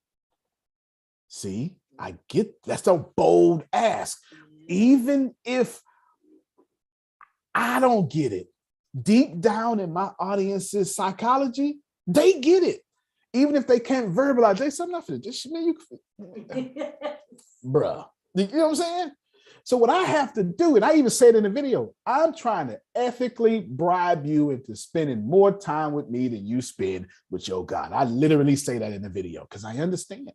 See, I get that's a bold ask. Even if I don't get it, deep down in my audience's psychology, they get it. Even if they can't verbalize, they say nothing. Just man, you bruh. You know what I'm saying? So what I have to do, and I even said in the video, I'm trying to ethically bribe you into spending more time with me than you spend with your God. I literally say that in the video because I understand.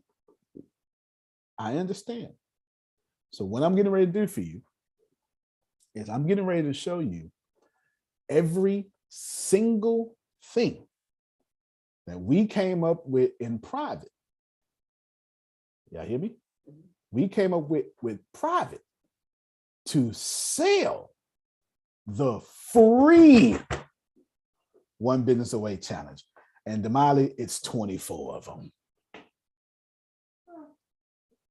I understand. So what I'm getting ready to do for you is I'm getting ready to show you every single thing that we came up with in private. Y'all hear me? We came up with private to sell the free One Business Away challenge. And Damali, it's 24 of them.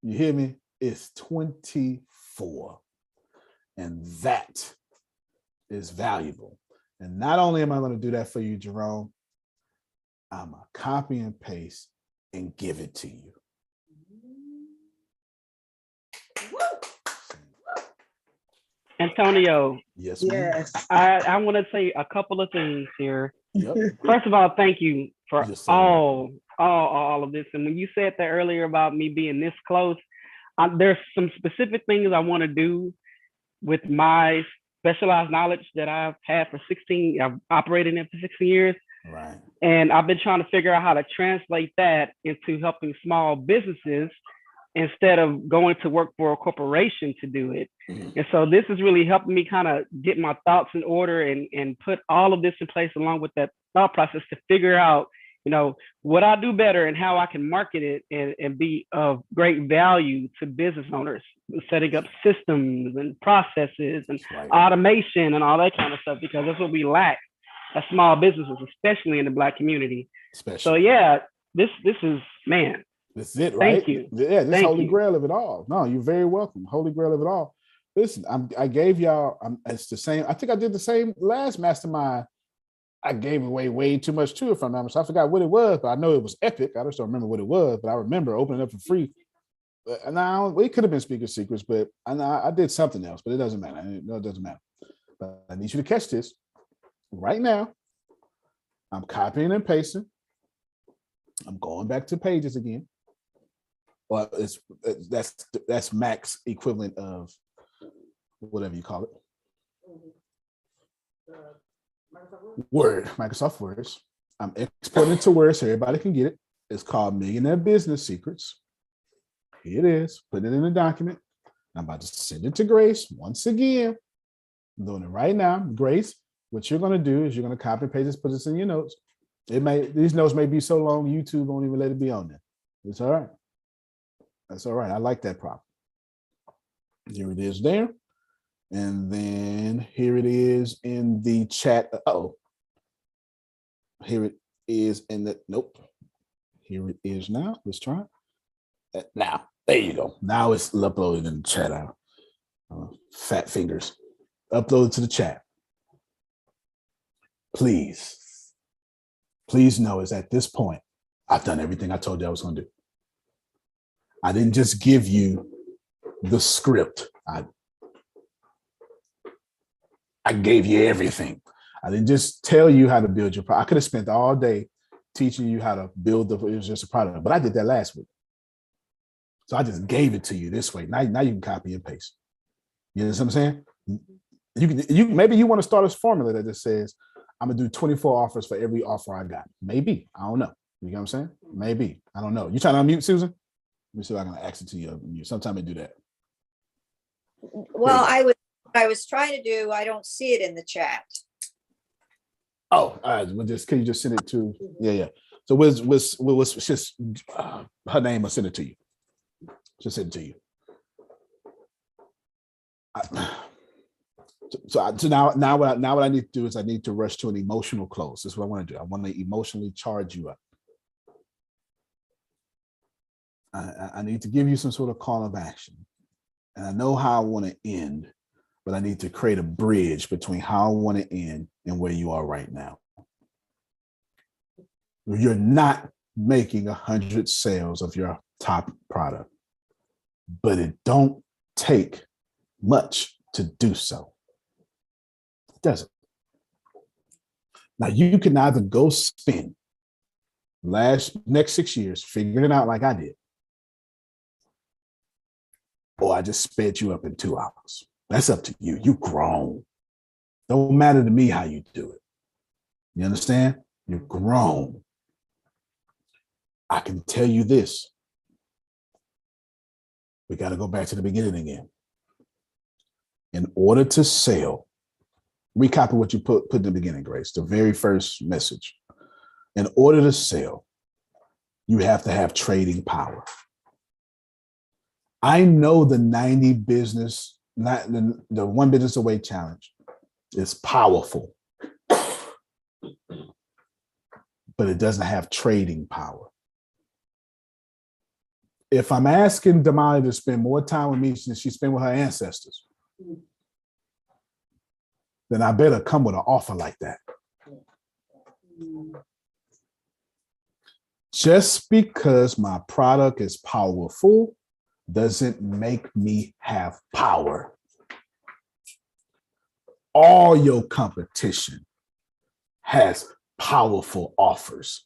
You hear me? It's 24. And that is valuable. And not only am I going to do that for you, Jerome, I'm going to copy and paste and give it to you. Antonio. Yes, yes. I want to say a couple of things here. Yep. First of all, thank you for all of this. And when you said that earlier about me being this close, there's some specific things I want to do with my specialized knowledge that I've had for 16, I've operated in for 16 years. Right. And I've been trying to figure out how to translate that into helping small businesses instead of going to work for a corporation to do it. And so this is really helping me kind of get my thoughts in order and put all of this in place along with that thought process to figure out, you know, what I do better and how I can market it and be of great value to business owners, setting up systems and processes and automation and all that kind of stuff, because that's what we lack as small businesses, especially in the Black community. So yeah, this is, man. That's it, right? Thank you. Yeah, this holy grail of it all. No, you're very welcome. Holy grail of it all. Listen, I gave y'all, it's the same. I think I did the same last mastermind. I gave away way too much to it from them. So I forgot what it was, but I know it was epic. I just don't remember what it was, but I remember opening up for free. Now, it could have been Speaker Secrets, but I did something else, but it doesn't matter. No, it doesn't matter. But I need you to catch this. Right now, I'm copying and pasting. I'm going back to pages again. Well, that's max equivalent of whatever you call it. Word, Microsoft Words. I'm exporting it to Word so everybody can get it. It's called Millionaire Business Secrets. Here it is. Put it in the document. I'm about to send it to Grace once again. I'm doing it right now. Grace, what you're going to do is you're going to copy and paste this, put this in your notes. These notes may be so long, YouTube won't even let it be on there. It's all right. That's all right. I like that problem. Here it is there. And then here it is in the chat. Uh-oh. Here it is in the, nope. Here it is now. Let's try it. Now, there you go. Now it's uploaded in the chat out. Fat fingers. Upload to the chat. Please know is at this point, I've done everything I told you I was going to do. I didn't just give you the script. I gave you everything. I didn't just tell you how to build your product. I could have spent all day teaching you how to build it was just a product, but I did that last week. So I just gave it to you this way. Now you can copy and paste. You know what I'm saying? Maybe you want to start a formula that just says, I'm gonna do 24 offers for every offer I got. Maybe. I don't know. You know what I'm saying? Maybe. I don't know. You trying to unmute, Susan? Let me see if I can ask it to you. Sometimes I do that. Well, I was trying to do, I don't see it in the chat. Oh, all right. Can you just send it to? Yeah. So what's just her name? I'll send it to you. Just send it to you. So now what I need to do is I need to rush to an emotional close. This is what I want to do. I want to emotionally charge you up. I need to give you some sort of call of action. And I know how I want to end, but I need to create a bridge between how I want to end and where you are right now. You're not making 100 sales of your top product, but it don't take much to do so. It doesn't. Now you can either go spend next 6 years figuring it out like I did, or I just sped you up in 2 hours. That's up to you. You grown. Don't matter to me how you do it. You understand? You're grown. I can tell you this. We got to go back to the beginning again. In order to sell, recap what you put in the beginning, Grace, the very first message. In order to sell, you have to have trading power. I know the 90 business, not the one business away challenge is powerful, but it doesn't have trading power. If I'm asking Damali to spend more time with me than she spent with her ancestors, then I better come with an offer like that. Just because my product is powerful doesn't make me have power. All your competition has powerful offers.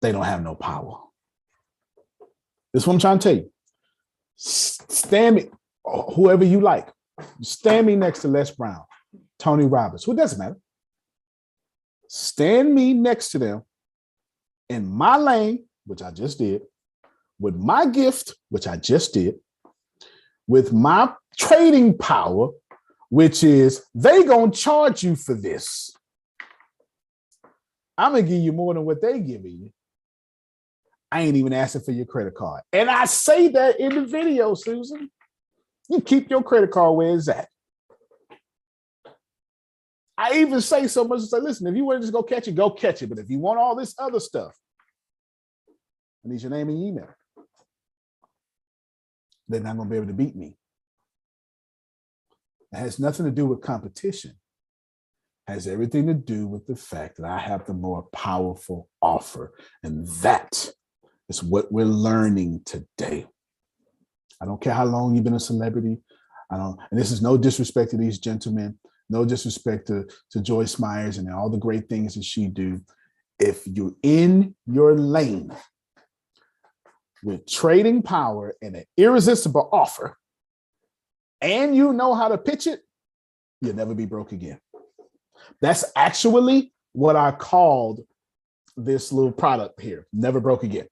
They don't have no power. This is what I'm trying to tell you. Stand me, whoever you like, stand me next to Les Brown, Tony Robbins, who doesn't matter. Stand me next to them in my lane, which I just did, with my gift, which I just did, with my trading power, which is they gonna charge you for this. I'm gonna give you more than what they giving you. I ain't even asking for your credit card. And I say that in the video, Susan. You keep your credit card where it's at. I even say so much as say, listen, if you want to just go catch it, go catch it. But if you want all this other stuff, I need your name and email. They're not going to be able to beat me. It has nothing to do with competition. It has everything to do with the fact that I have the more powerful offer. And that is what we're learning today. I don't care how long you've been a celebrity. And this is no disrespect to these gentlemen, no disrespect to Joyce Myers and all the great things that she do. If you're in your lane with trading power and an irresistible offer, and you know how to pitch it, you'll never be broke again. That's actually what I called this little product here, Never Broke Again.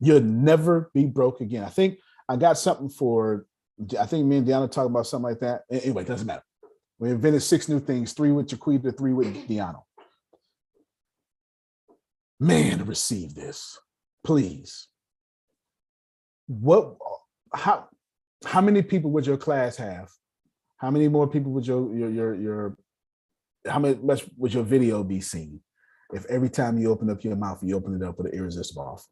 You'll never be broke again. I think I got something I think me and Deanna talked about something like that. Anyway, it doesn't matter. We invented 6 new things, 3 with Jaquita, 3 with Deanna. Man, receive this, please. How many people would your class have? How many more people would how much would your video be seen if every time you open up your mouth, you open it up with an irresistible offer?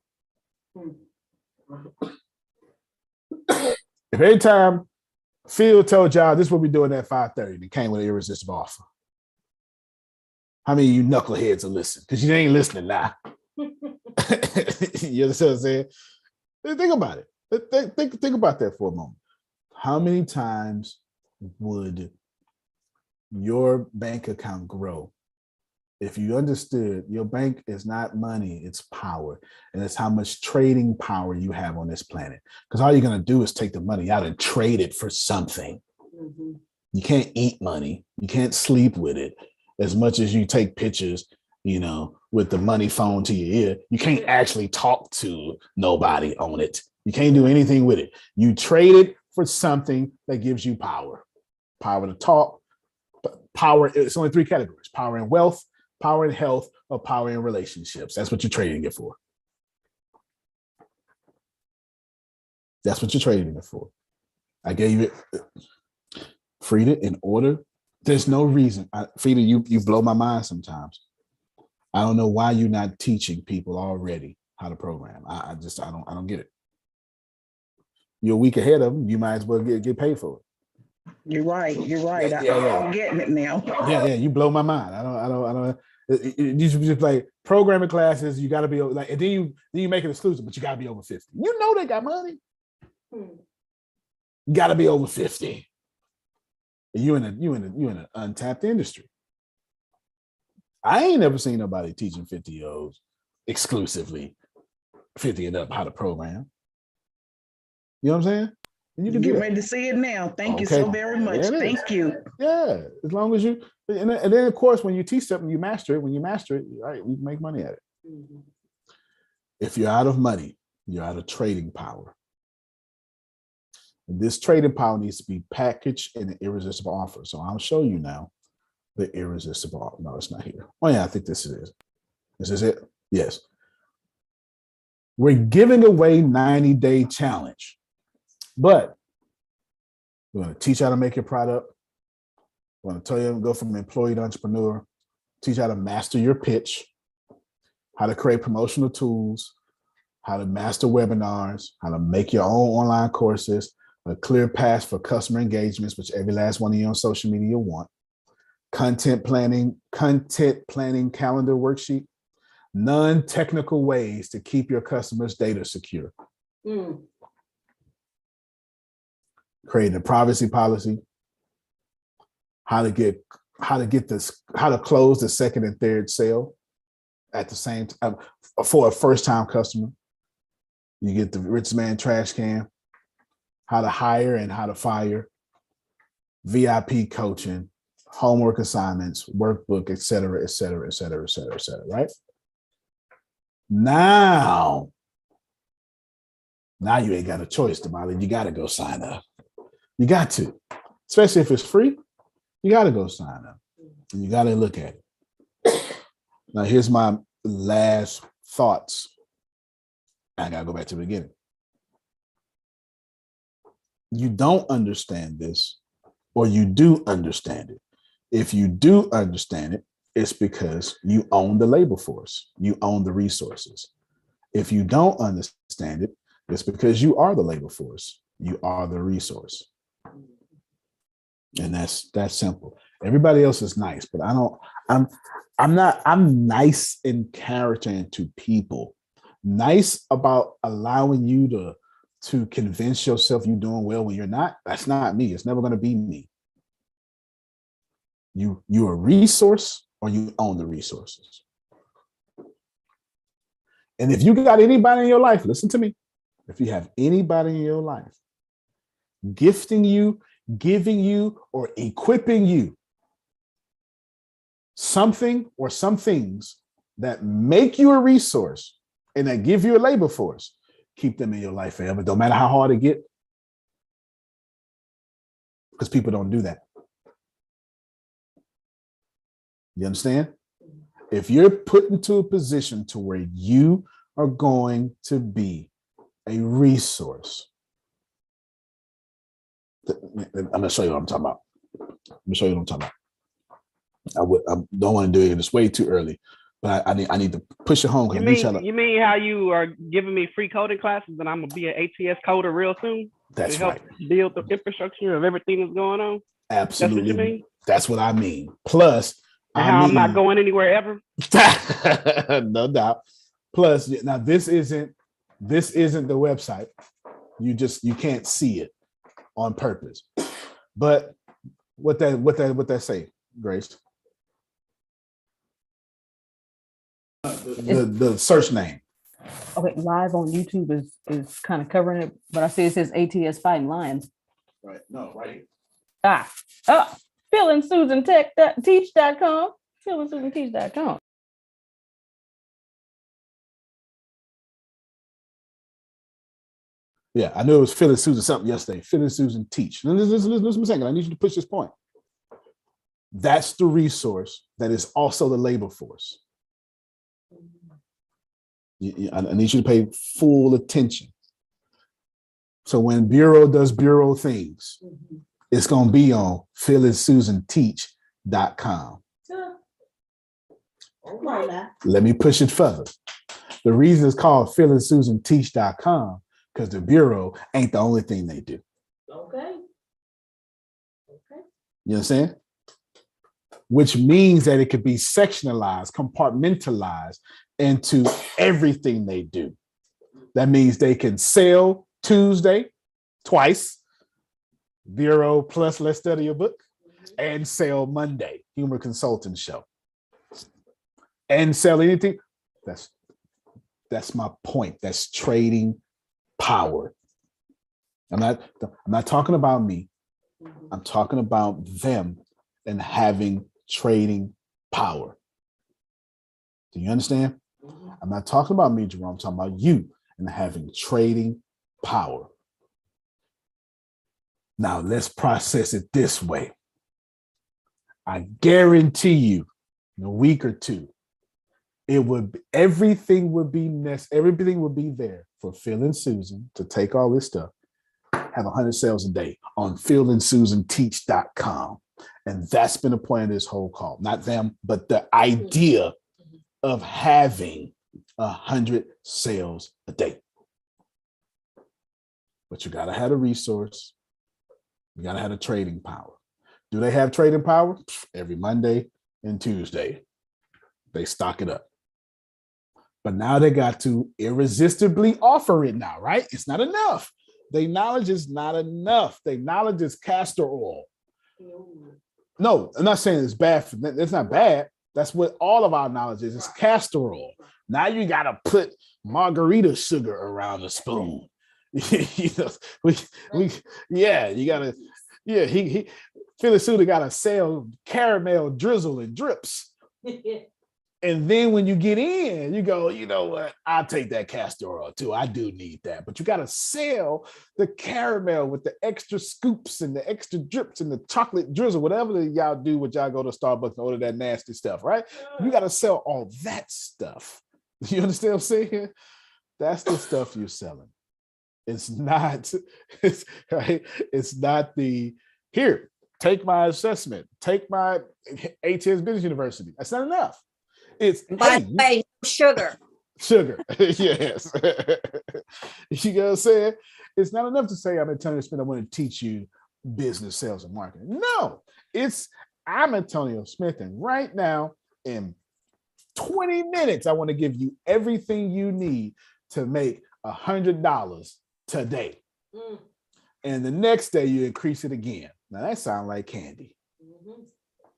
If every time Phil told y'all this is what we're doing at 5:30, it came with an irresistible offer, how many of you knuckleheads will listen? Because you ain't listening now. You understand what I'm saying? Think about it. Think about that for a moment. How many times would your bank account grow if you understood your bank is not money, it's power, and it's how much trading power you have on this planet? Because all you're going to do is take the money out and trade it for something. Mm-hmm. You can't eat money. You can't sleep with it. As much as you take pictures, with the money phone to your ear, you can't actually talk to nobody on it. You can't do anything with it. You trade it for something that gives you power. Power to talk. Power, it's only 3 categories: power and wealth, power and health, or power in relationships. That's what you're trading it for. That's what you're trading it for. I gave it, Frida, in order. There's no reason. Frida, you blow my mind sometimes. I don't know why you're not teaching people already how to program. I don't get it. You're a week ahead of them. You might as well get paid for it. You're right. I'm getting it now. Yeah. You blow my mind. I don't. You should just like programming classes. You got to be like, and then you make it exclusive, but you got to be over 50. You know they got money. You got to be over 50. And you in an untapped industry. I ain't never seen nobody teaching 50-year-olds exclusively 50 and up how to program. You know what I'm saying? And you can Get ready to see it now. Thank you so very much. Thank you. Yeah, as long as you, and then of course, when you teach something, you master it. When you master it, right, we make money at it. If you're out of money, you're out of trading power. And this trading power needs to be packaged in an irresistible offer. So I'll show you now the irresistible offer. No, it's not here. Oh yeah, I think this is it. This is it. Yes. We're giving away 90-day challenge, but we're going to teach how to make your product. We're going to tell you to go from employee to entrepreneur, teach how to master your pitch, how to create promotional tools, how to master webinars, how to make your own online courses, a clear path for customer engagements, which every last one of you on social media want, content planning calendar worksheet, non-technical ways to keep your customers' data secure. Creating a privacy policy, how to close the second and third sale at the same time for a first-time customer. You get the rich man trash can, how to hire and how to fire, VIP coaching, homework assignments, workbook, et cetera, et cetera, et cetera, et cetera, et cetera, right? Now you ain't got a choice, Damali. You got to go sign up. You got to, especially if it's free. You got to go sign up. And you got to look at it. Now, here's my last thoughts. I got to go back to the beginning. You don't understand this, or you do understand it. If you do understand it, it's because you own the labor force. You own the resources. If you don't understand it, it's because you are the labor force. You are the resource. And that's simple. Everybody else is nice, but I'm nice in character and to people. Nice about allowing you to convince yourself you're doing well when you're not. That's not me. It's never going to be me. You're a resource, or you own the resources. And if you got anybody in your life, listen to me. If you have anybody in your life gifting you, giving you, or equipping you something or some things that make you a resource and that give you a labor force, keep them in your life forever. Don't matter how hard it get, because people don't do that. You understand? If you're put into a position to where you are going to be a resource, I'm going to show you what I'm talking about. I don't want to do it. It's way too early, but I need to push it home. You mean how you are giving me free coding classes and I'm going to be an ATS coder real soon? That's to help right. Build the infrastructure of everything that's going on? Absolutely. That's what you mean? That's what I mean. Plus, I'm not going anywhere ever. No doubt. Plus, now this isn't the website. You can't see it on purpose. But what that say, Grace? The search name. Okay, live on YouTube is kind of covering it, but I see it says ATS Fighting Lions. Right. No, right here. PhilAndSusanTech.teach.com. PhilAndSusanTeach.com. Yeah, I knew it was Phil and Susan something yesterday. Phil and Susan Teach. Now, listen a second. I need you to push this point. That's the resource that is also the labor force. I need you to pay full attention. So when Bureau does Bureau things, it's going to be on PhilAndSusanTeach.com. Let me push it further. The reason it's called PhilAndSusanTeach.com because the Bureau ain't the only thing they do. Okay. You understand? which means that it could be sectionalized, compartmentalized into everything they do. That means they can sell Tuesday twice, Bureau plus Let's Study Your Book, and sell Monday, Humor Consulting Show, and sell anything. That's my point. That's trading power. I'm not talking about me. I'm talking about them and having trading power. Do you understand? I'm not talking about me, Jerome. I'm talking about you and having trading power. Now let's process it this way. I guarantee you, in a week or two, everything would be there for Phil and Susan to take all this stuff, have 100 sales a day on philandsusanteach.com. And that's been the point of this whole call. Not them, but the idea of having 100 sales a day. But you gotta have a resource. You gotta have the trading power. Do they have trading power? Every Monday and Tuesday, they stock it up. But now they got to irresistibly offer it now, right? It's not enough. Their knowledge is not enough. Their knowledge is castor oil. No, I'm not saying it's bad. It's not bad. That's what all of our knowledge is. It's castor oil. Now you got to put margarita sugar around the spoon. You know, you got to, Philly Suda got to sell caramel drizzle and drips. And then when you get in, you go, you know what? I'll take that castor oil too. I do need that. But you got to sell the caramel with the extra scoops and the extra drips and the chocolate drizzle, whatever y'all do when y'all go to Starbucks and order that nasty stuff, right? You got to sell all that stuff. You understand what I'm saying? That's the stuff you're selling. It's not, right? It's not here, take my assessment, take my ATS Business University. That's not enough. It's by the way, sugar. Yes. You know what I'm saying? It's not enough to say, I'm Antonio Smith, I want to teach you business, sales, and marketing. No, I'm Antonio Smith, and right now, in 20 minutes, I want to give you everything you need to make $100 today. And the next day, you increase it again. Now, that sounds like candy.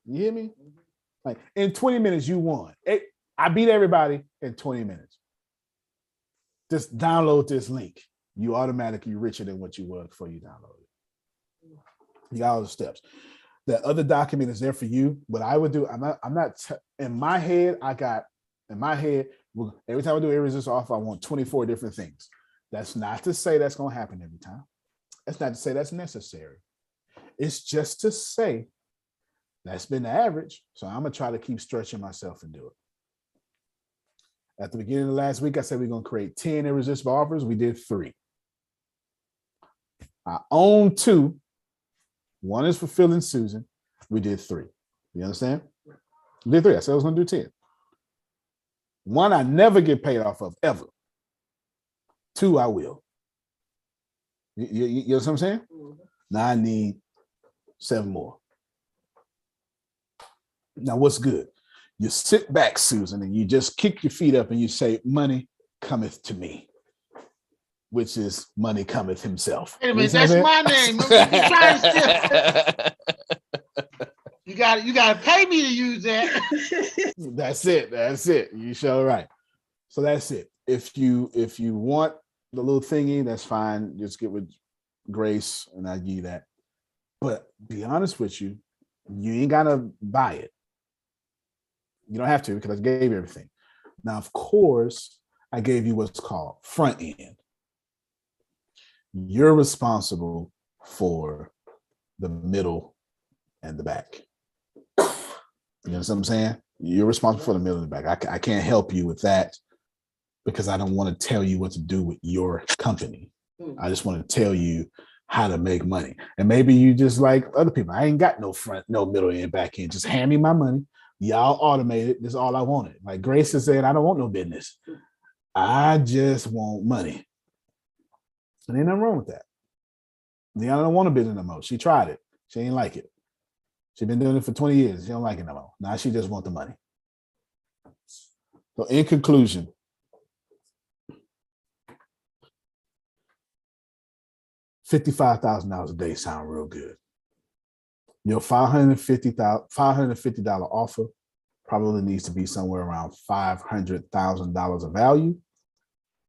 You hear me? Like in 20 minutes, you won. I beat everybody in 20 minutes. Just download this link. You automatically richer than what you were before you download it. You got all the steps. The other document is there for you. What I would do, in my head, every time I do irresistible offer, I want 24 different things. That's not to say that's going to happen every time. That's not to say that's necessary. It's just to say that's been the average. So I'm going to try to keep stretching myself and do it. At the beginning of last week, I said we're going to create 10 irresistible offers. We did 3. I own 2. One is for Phil and Susan. We did 3. You understand? We did 3. I said I was going to do 10. 1 I never get paid off of, ever. 2 I will. You know what I'm saying? Now I need 7 more. Now, what's good? You sit back, Susan, and you just kick your feet up and you say, money cometh to me, which is money cometh himself. Wait a minute, that's my name. You got to pay me to use that. That's it. You sure right. So that's it. If you want the little thingy, that's fine. Just get with Grace and I give you that. But be honest with you, you ain't got to buy it. You don't have to because I gave you everything. Now, of course, I gave you what's called front end. You're responsible for the middle and the back. You know what I'm saying? You're responsible for the middle and the back. I can't help you with that because I don't want to tell you what to do with your company. I just want to tell you how to make money. And maybe you just like other people. I ain't got no front, no middle and back end. Just hand me my money. Y'all automate it. That's all I wanted. Like Grace is saying, I don't want no business. I just want money. And ain't nothing wrong with that. Deanna don't want a business no more. She tried it. She ain't like it. She's been doing it for 20 years. She don't like it no more. Now she just want the money. So in conclusion, $55,000 a day sound real good. Your $550 offer probably needs to be somewhere around $500,000 of value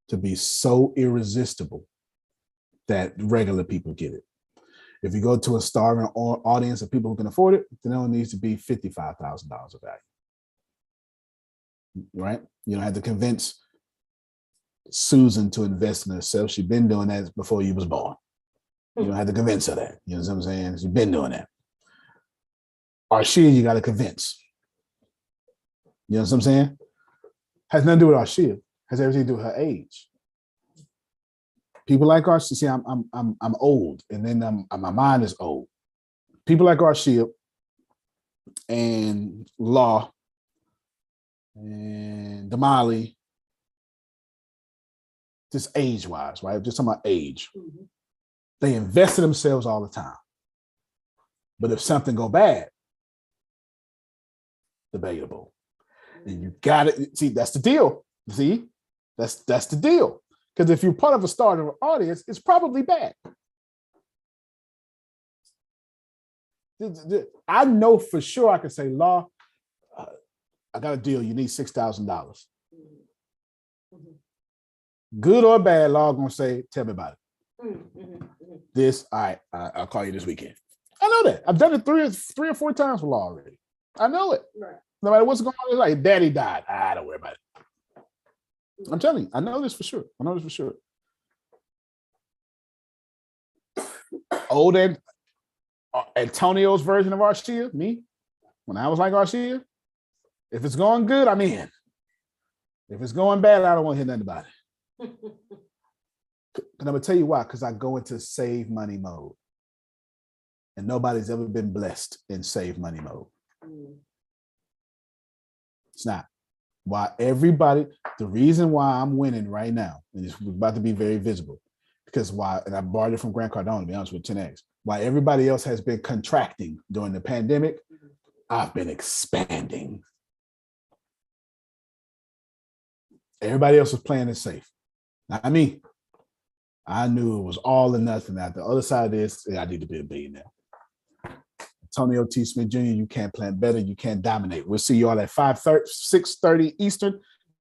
to be so irresistible that regular people get it. If you go to a starving audience of people who can afford it, then it only needs to be $55,000 of value. Right? You don't have to convince Susan to invest in herself. She's been doing that before you was born. You don't have to convince her that. You know what I'm saying? She's been doing that. Arshia, you got to convince. You know what I'm saying? Has nothing to do with Arshia. Has everything to do with her age. People like Arshia, see, I'm old, and then my mind is old. People like Arshia and Law and Damali, just age-wise, right? Just talking about age. Mm-hmm. They invest in themselves all the time. But if something go bad, debatable. And you got it. See, that's the deal. See, that's the deal. Because if you're part of a starter audience, it's probably bad. I know for sure I can say, Law, I got a deal. You need $6,000. Good or bad, Law gonna say, tell me about it. This, all right, I'll call you this weekend. I know that. I've done it three or four times with Law already. I know it. Right. No matter what's going on, it's like, Daddy died. Don't worry about it. I'm telling you, I know this for sure. Old Antonio's version of Arshia, me, when I was like Arshia, if it's going good, I'm in. If it's going bad, I don't want to hear nothing about it. And I'm going to tell you why, because I go into save money mode. And nobody's ever been blessed in save money mode. It's not. Why everybody, the reason why I'm winning right now, and it's about to be very visible, because and I borrowed it from Grant Cardone, to be honest with 10X, why everybody else has been contracting during the pandemic, I've been expanding. Everybody else was playing it safe. Not me. I knew it was all or nothing. At the other side of this, I need to be a billionaire. Antonio T. Smith Jr., you can't plan better. You can't dominate. We'll see you all at 6:30 Eastern,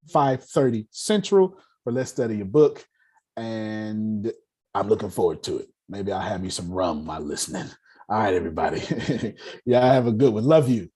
5:30 Central for Let's Study Your Book. And I'm looking forward to it. Maybe I'll have me some rum while listening. All right, everybody. Yeah, have a good one. Love you.